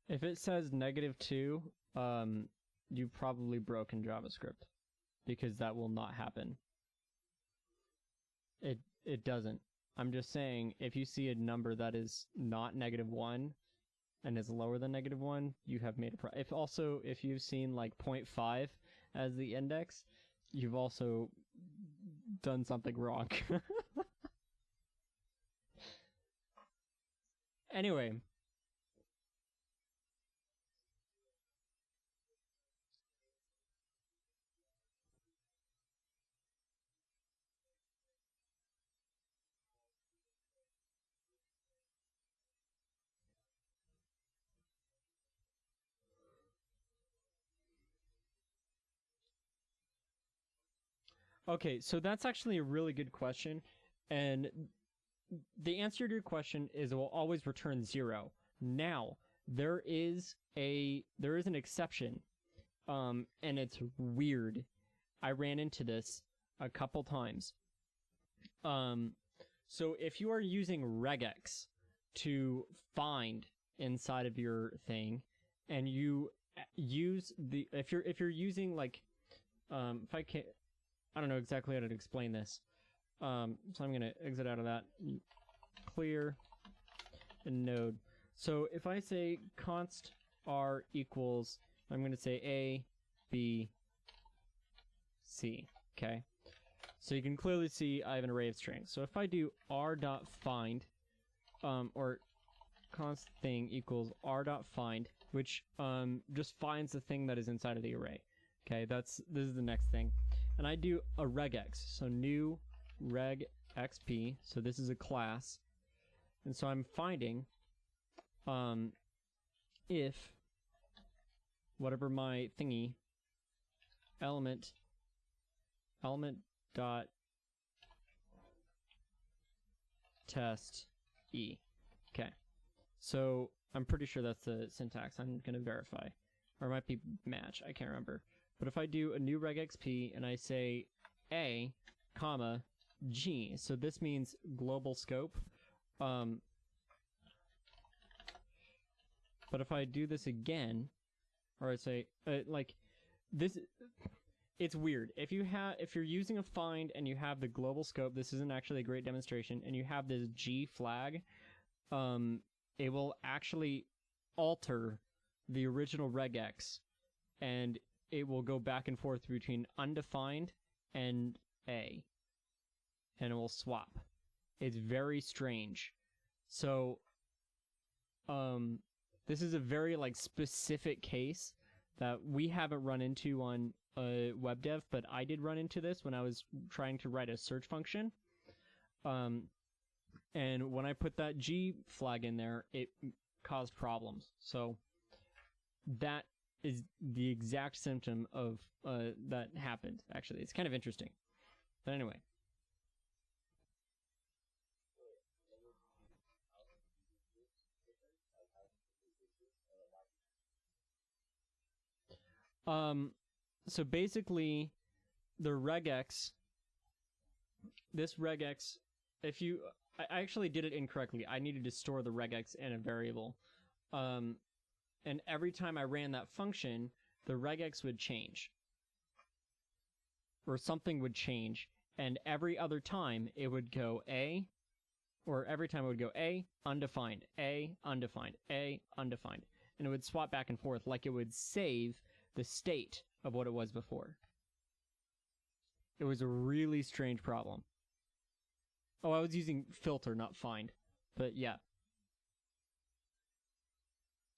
if it says -2, you probably broken JavaScript because that will not happen. It doesn't. I'm just saying if you see a number that is not -1 and is lower than -1, you have made a if you've seen like 0.5 as the index, you've also done something wrong. Anyway, okay, so that's actually a really good question, and the answer to your question is it will always return 0. Now, there is an exception, and it's weird. I ran into this a couple times. So if you are using regex to find inside of your thing, and you use if you're using like, if I can't, I don't know exactly how to explain this. So I'm gonna exit out of that. Clear and node. So if I say const r equals, I'm gonna say a, b, c. Okay. So you can clearly see I have an array of strings. So if I do r.find, or const thing equals r.find, which just finds the thing that is inside of the array. Okay, this is the next thing. And I do a regex, so new regexp, so this is a class. And so I'm finding if whatever my thingy element dot test e. Okay, so I'm pretty sure that's the syntax. I'm gonna verify, or it might be match. I can't remember. But if I do a new regexp and I say a, comma, g, so this means global scope. But if I do this again, or I say like this, it's weird. If you're using a find and you have the global scope, this isn't actually a great demonstration, and you have this G flag, it will actually alter the original regex, and it will go back and forth between undefined and a, and it will swap. It's very strange. So, this is a very like specific case that we haven't run into on web dev, but I did run into this when I was trying to write a search function. And when I put that G flag in there, it caused problems. So that is the exact symptom of that happened, actually. It's kind of interesting. But anyway. So basically, the regex, this regex, I actually did it incorrectly. I needed to store the regex in a variable. And every time I ran that function, the regex would change. Or something would change. And every other time, it would go A, or every time it would go A, undefined, A, undefined, A, undefined. And it would swap back and forth like it would save the state of what it was before. It was a really strange problem. Oh, I was using filter, not find. But yeah.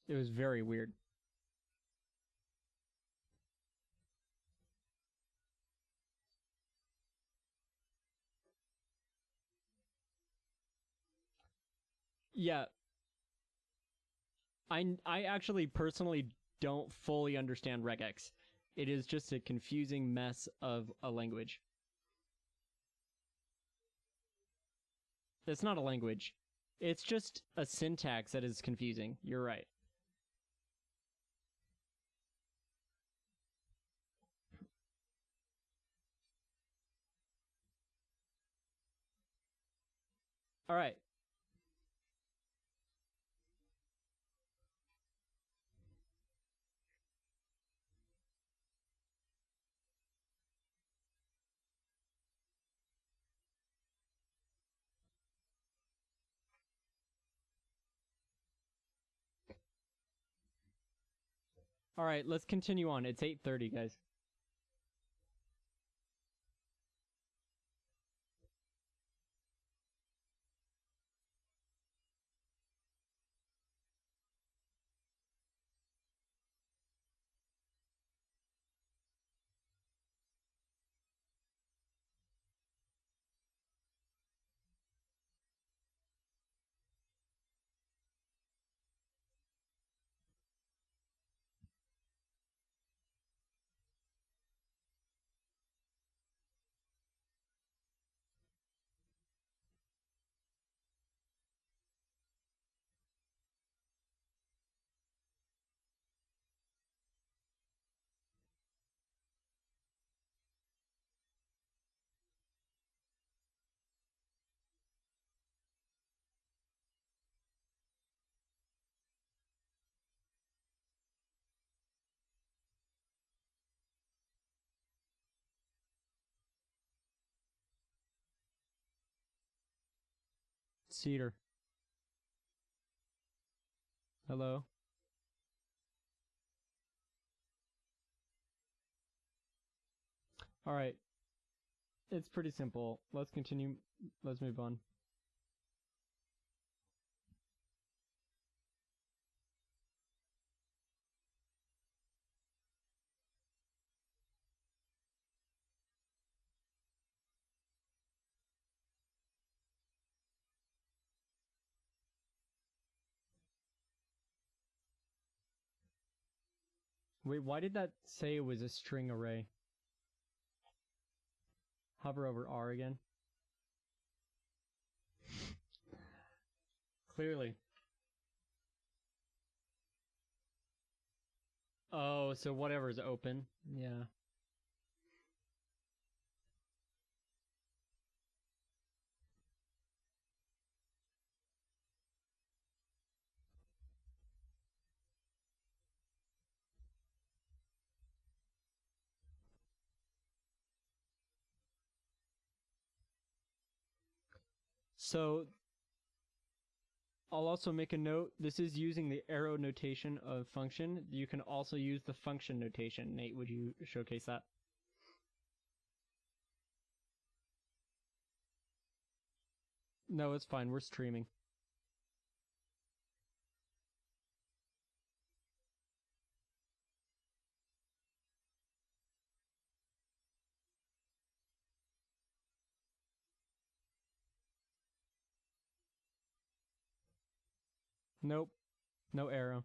It was very weird. Yeah. I actually personally don't fully understand regex. It is just a confusing mess of a language. It's not a language. It's just a syntax that is confusing. You're right. All right. All right, let's continue on. It's 8:30, guys. Cedar. Hello. All right. It's pretty simple. Let's continue. Let's move on. Wait, why did that say it was a string array? Hover over R again. Clearly. Oh, so whatever's open. Yeah. So I'll also make a note. This is using the arrow notation of function. You can also use the function notation. Nate, would you showcase that? No, it's fine. We're streaming. Nope. No arrow.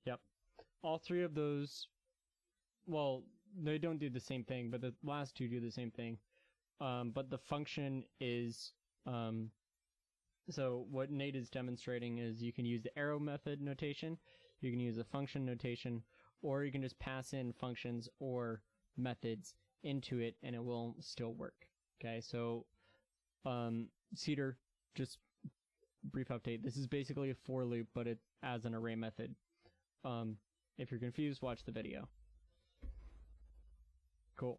Yep. All three of those, well, they don't do the same thing, but the last two do the same thing. But the function is, so what Nate is demonstrating is you can use the arrow method notation, you can use the function notation, or you can just pass in functions or methods into it and it will still work. Okay, so Cedar, just brief update. This is basically a for loop, but it as an array method. If you're confused, watch the video. Cool.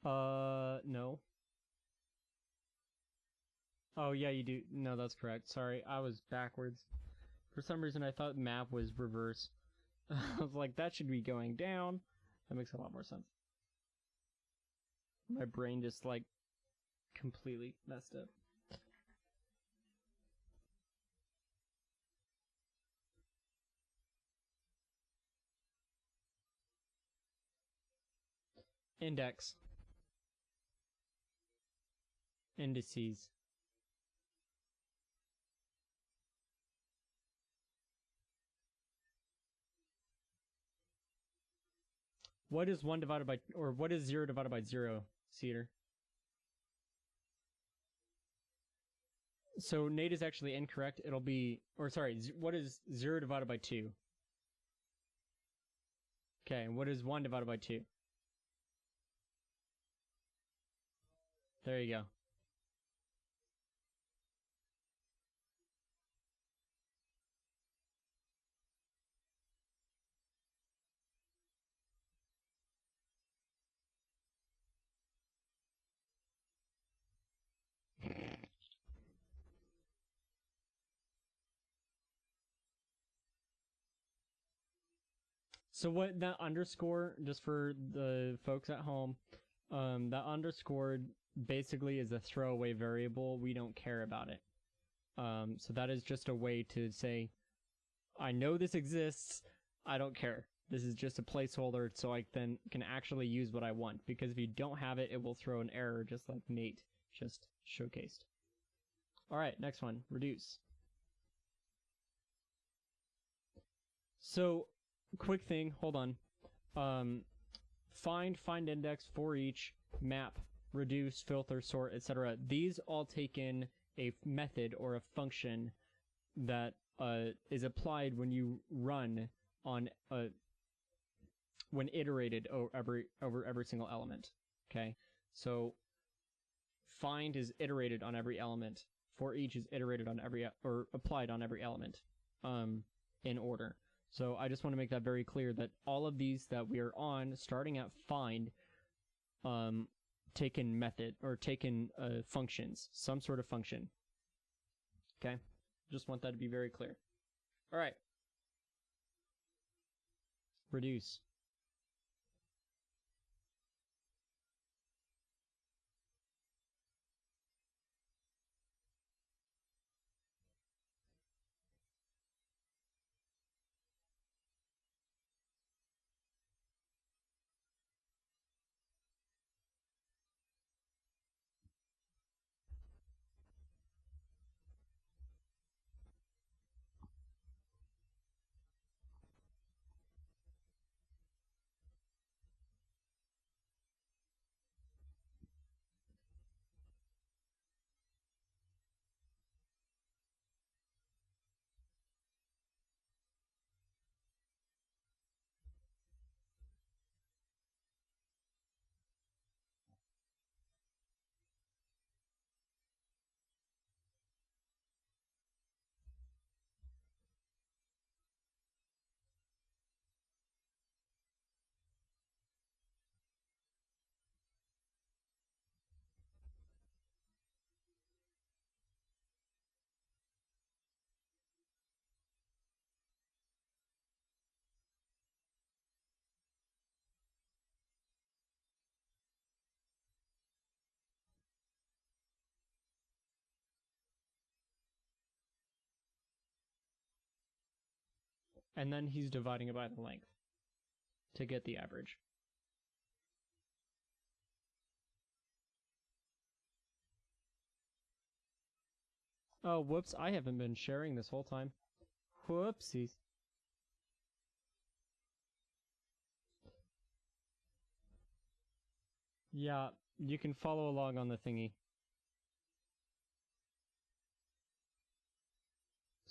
No. Oh, yeah, you do. No, that's correct. Sorry, I was backwards. For some reason, I thought map was reverse. I was like, that should be going down. That makes a lot more sense. My brain just, like, completely messed up. Index. Indices. What is 1 divided by, or what is 0 divided by 0, Cedar? So Nate is actually incorrect. It'll be, or sorry, what is 0 divided by 2? Okay, and what is 1 divided by 2? There you go. So what that underscore, just for the folks at home, that underscore basically is a throwaway variable. We don't care about it. So that is just a way to say, I know this exists. I don't care. This is just a placeholder so I then can actually use what I want. Because if you don't have it, it will throw an error just like Nate just showcased. All right, next one, reduce. So quick thing, hold on. Find index, for each, map, reduce, filter, sort, etc. These all take in a method or a function that is applied when you run on when iterated over every single element. Okay, so find is iterated on every element. For each is iterated on every or applied on every element, in order. So I just want to make that very clear that all of these that we are on, starting at find, taken method or taken functions, some sort of function. Okay, just want that to be very clear. All right, reduce. And then he's dividing it by the length to get the average. Oh, whoops, I haven't been sharing this whole time. Whoopsies. Yeah, you can follow along on the thingy.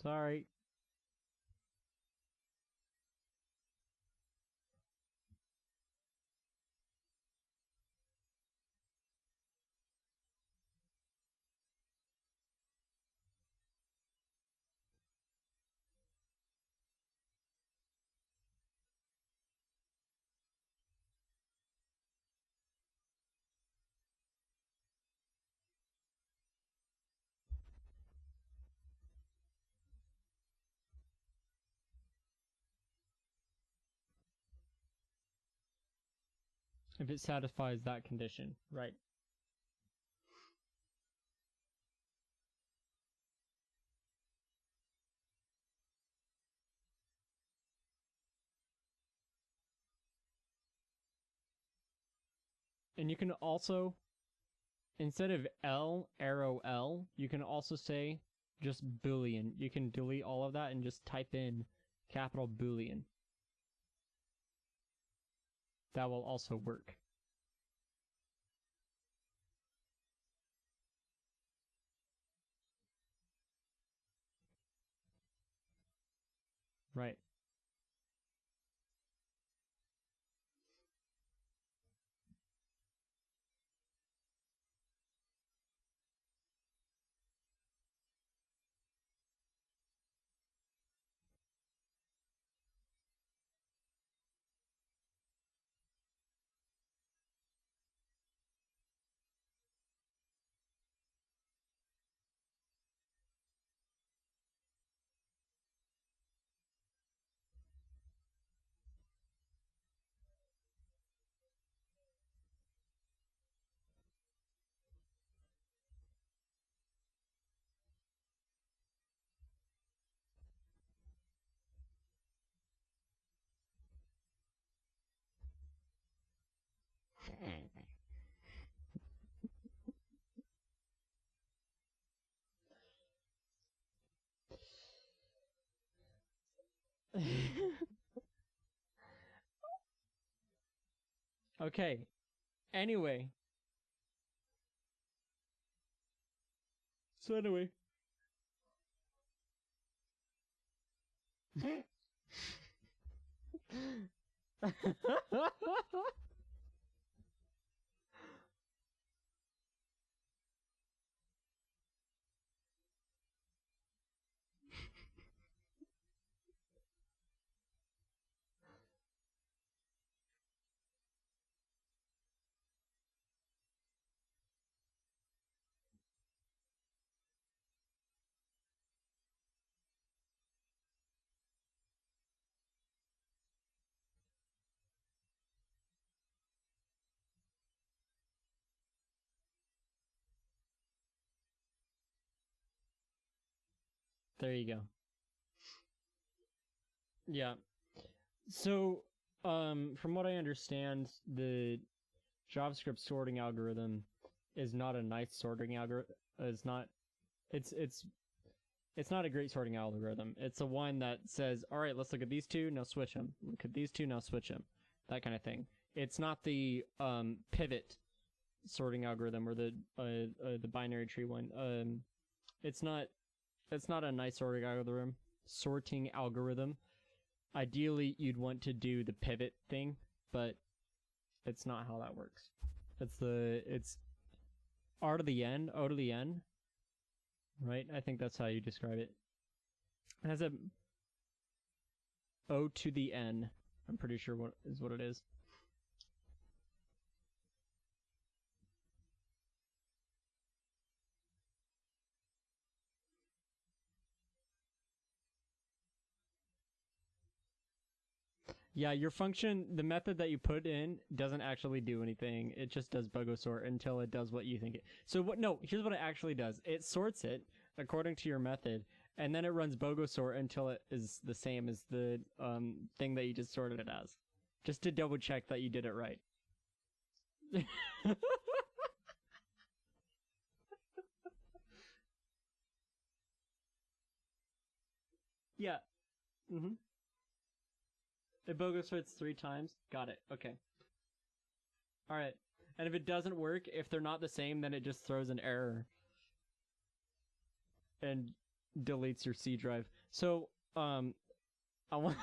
Sorry. If it satisfies that condition, right? And you can also, instead of L, arrow L, you can also say just Boolean. You can delete all of that and just type in capital Boolean. That will also work. Right. Okay. Anyway. So anyway. There you go. Yeah. So, from what I understand, the JavaScript sorting algorithm is not a nice sorting algorithm. It's not. It's not a great sorting algorithm. It's a one that says, "All right, let's look at these two. Now switch them. Look at these two. Now switch them." That kind of thing. It's not the pivot sorting algorithm or the binary tree one. It's not. It's not a nice sorting algorithm. Sorting algorithm. Ideally, you'd want to do the pivot thing, but it's not how that works. It's R to the N, O to the N, right? I think that's how you describe it. It has a O to the N. I'm pretty sure what it is. Yeah, your function, the method that you put in doesn't actually do anything. It just does BOGO sort until it does what you think it. So what? No, here's what it actually does. It sorts it according to your method, and then it runs BOGO sort until it is the same as the thing that you just sorted it as, just to double check that you did it right. Yeah. Mm-hmm. It BOGO sorts 3 times. Got it. Okay. All right. And if it doesn't work, if they're not the same, then it just throws an error and deletes your C drive. So, I want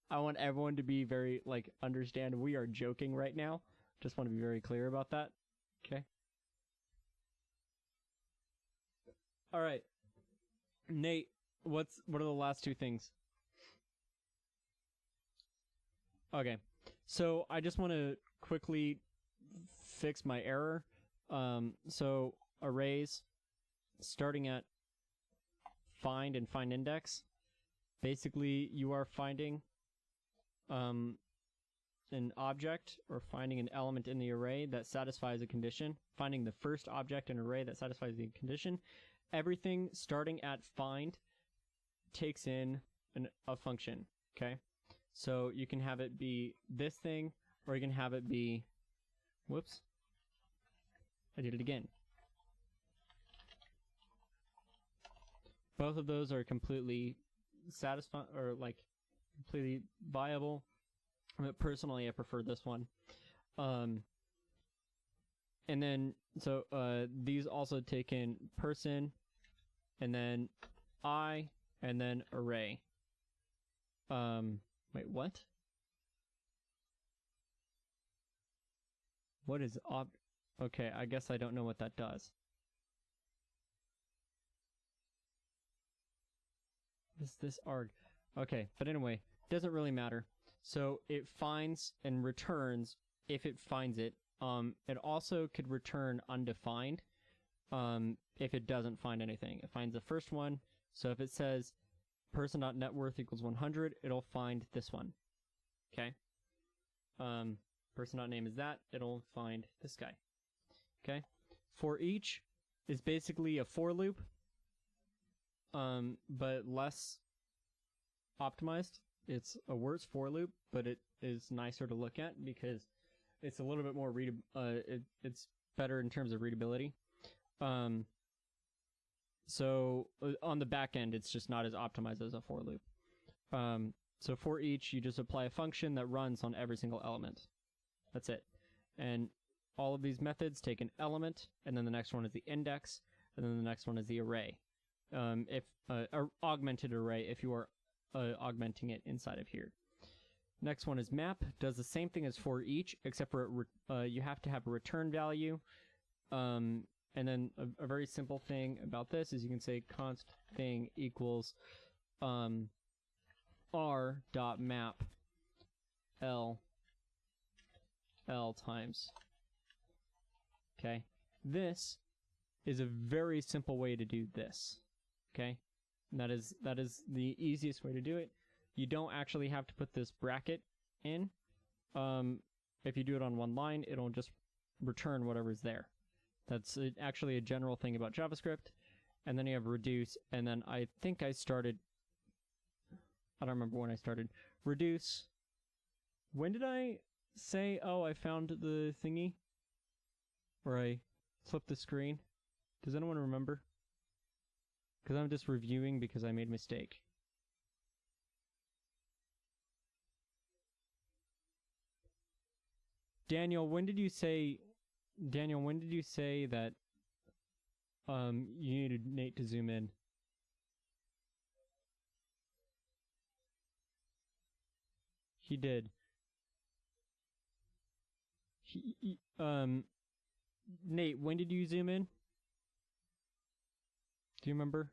I want everyone to be very understand we are joking right now. Just want to be very clear about that. Okay. All right. Nate, what are the last 2 things? Okay. So, I just want to quickly fix my error. So arrays starting at find and find index. Basically, you are finding an object or finding an element in the array that satisfies a condition, finding the first object in an array that satisfies the condition, everything starting at find takes in a function, okay? So you can have it be this thing, or you can have it be, whoops, I did it again. Both of those are completely satisfying, or like completely viable. But personally, I prefer this one. And then, so these also take in person, and then I, and then array. Wait, what? What is okay, I guess I don't know what that does. Is this arg? Okay, but anyway, doesn't really matter. So it finds and returns if it finds it. It also could return undefined if it doesn't find anything. It finds the first one. So if it says person.net worth equals 100, it'll find this one. Okay. Person.name is that. It'll find this guy. Okay. For each is basically a for loop, but less optimized. It's a worse for loop, but it is nicer to look at because it's a little bit more it's better in terms of readability. So on the back end, it's just not as optimized as a for loop. So for each, you just apply a function that runs on every single element. That's it. And all of these methods take an element, and then the next one is the index, and then the next one is the array. If augmented array, if you are augmenting it inside of here. Next one is map. Does the same thing as for each, except for you have to have a return value. And then a very simple thing about this is you can say const thing equals r.map l times. Okay, this is a very simple way to do this. Okay, and that is the easiest way to do it. You don't actually have to put this bracket in. If you do it on one line, it'll just return whatever's there. That's actually a general thing about JavaScript. And then you have reduce, and then I think I don't remember when I started. Reduce. When did I say, oh, I found the thingy? Or I flipped the screen? Does anyone remember? Because I'm just reviewing because I made a mistake. Daniel, when did you say that you needed Nate to zoom in? He did. Nate, when did you zoom in? Do you remember?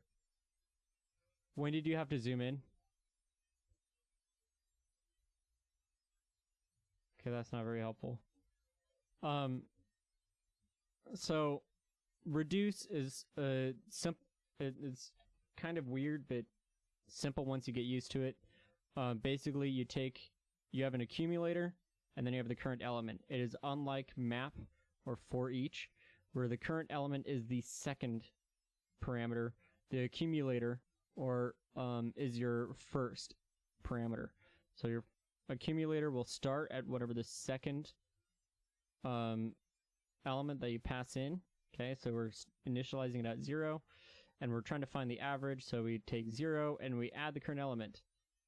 When did you have to zoom in? Okay, that's not very helpful. So reduce is it's kind of weird, but simple once you get used to it. Basically, you have an accumulator, and then you have the current element. It is unlike map or for each, where the current element is the second parameter. The accumulator is your first parameter. So your accumulator will start at whatever the second element that you pass in. Okay, so we're initializing it at 0, and we're trying to find the average, so we take 0 and we add the current element.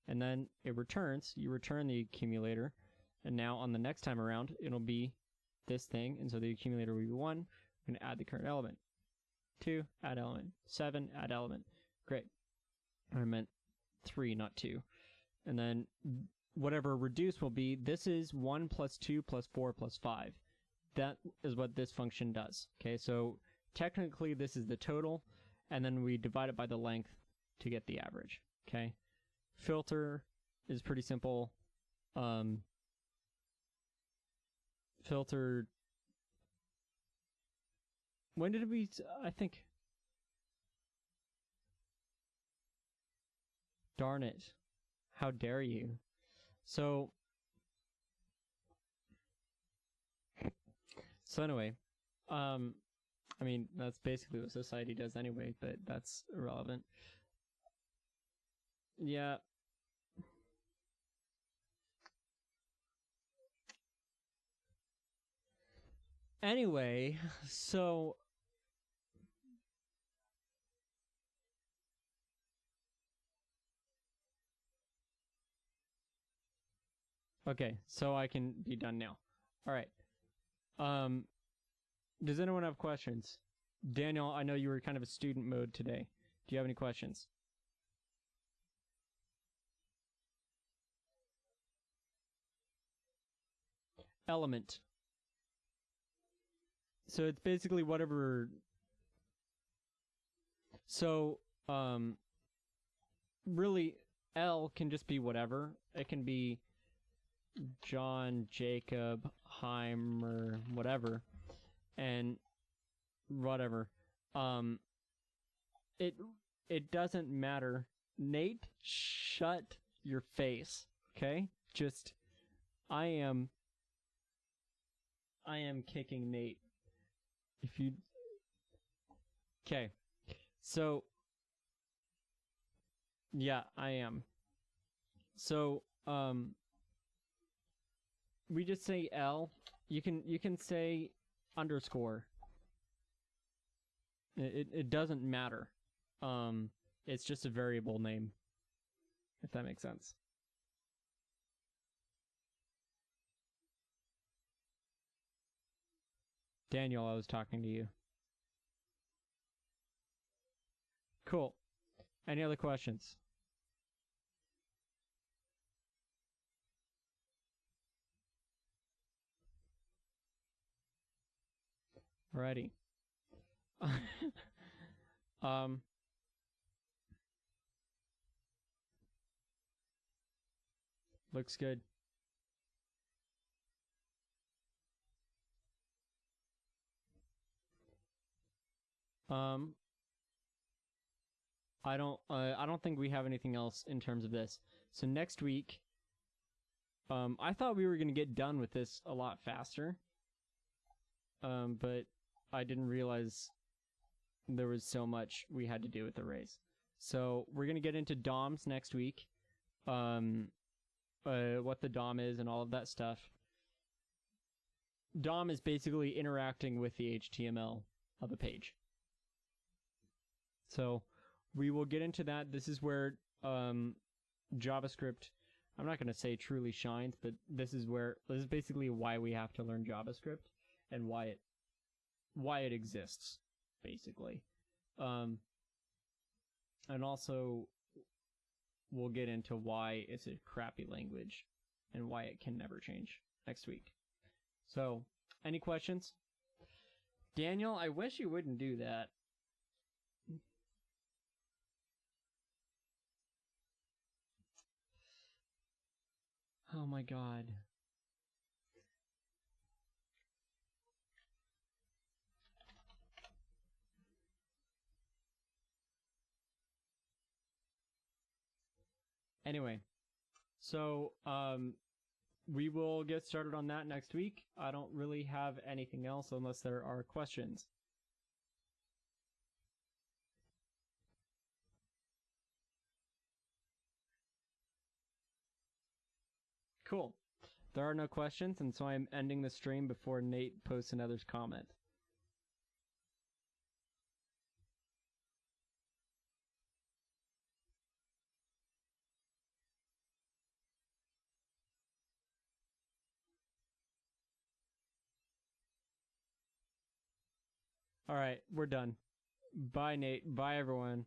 And then it returns, you return the accumulator, and now on the next time around, it'll be this thing, and so the accumulator will be 1, we're going to add the current element. 2, add element. 7, add element. Great. I meant 3, not 2. And then whatever reduce will be, this is 1 plus 2 plus 4 plus 5. That is what this function does. Okay, so technically this is the total, and then we divide it by the length to get the average. Okay. Filter is pretty simple. Filter. When did we? I think. Darn it! How dare you? So So anyway, um, I mean, that's basically what society does anyway, but that's irrelevant. Yeah. Anyway, so okay, so I can be done now. All right. Um, does anyone have questions? Daniel, I know you were kind of a student mode today. Do you have any questions? Element. So it's basically whatever. So, really, L can just be whatever. It can be John, Jacob, Heimer, whatever, and whatever. Um, it it doesn't matter. Nate, shut your face. Okay, just I am kicking Nate. If you okay, so yeah, I am. So we just say L. You can say underscore. It doesn't matter. It's just a variable name, if that makes sense. Daniel, I was talking to you. Cool. Any other questions? Alrighty. um, looks good. Um, I don't think we have anything else in terms of this. So next week, I thought we were gonna get done with this a lot faster. But I didn't realize there was so much we had to do with arrays. So we're gonna get into DOMs next week. What the DOM is and all of that stuff. DOM is basically interacting with the HTML of a page. So we will get into that. This is where JavaScript, I'm not going to say truly shines, but this is basically why we have to learn JavaScript and why it exists, basically. And also we'll get into why it's a crappy language and why it can never change next week. So, any questions? Daniel, I wish you wouldn't do that. Oh my god. Anyway, so we will get started on that next week. I don't really have anything else unless there are questions. Cool. There are no questions, and so I'm ending the stream before Nate posts another comment. All right, we're done. Bye, Nate. Bye, everyone.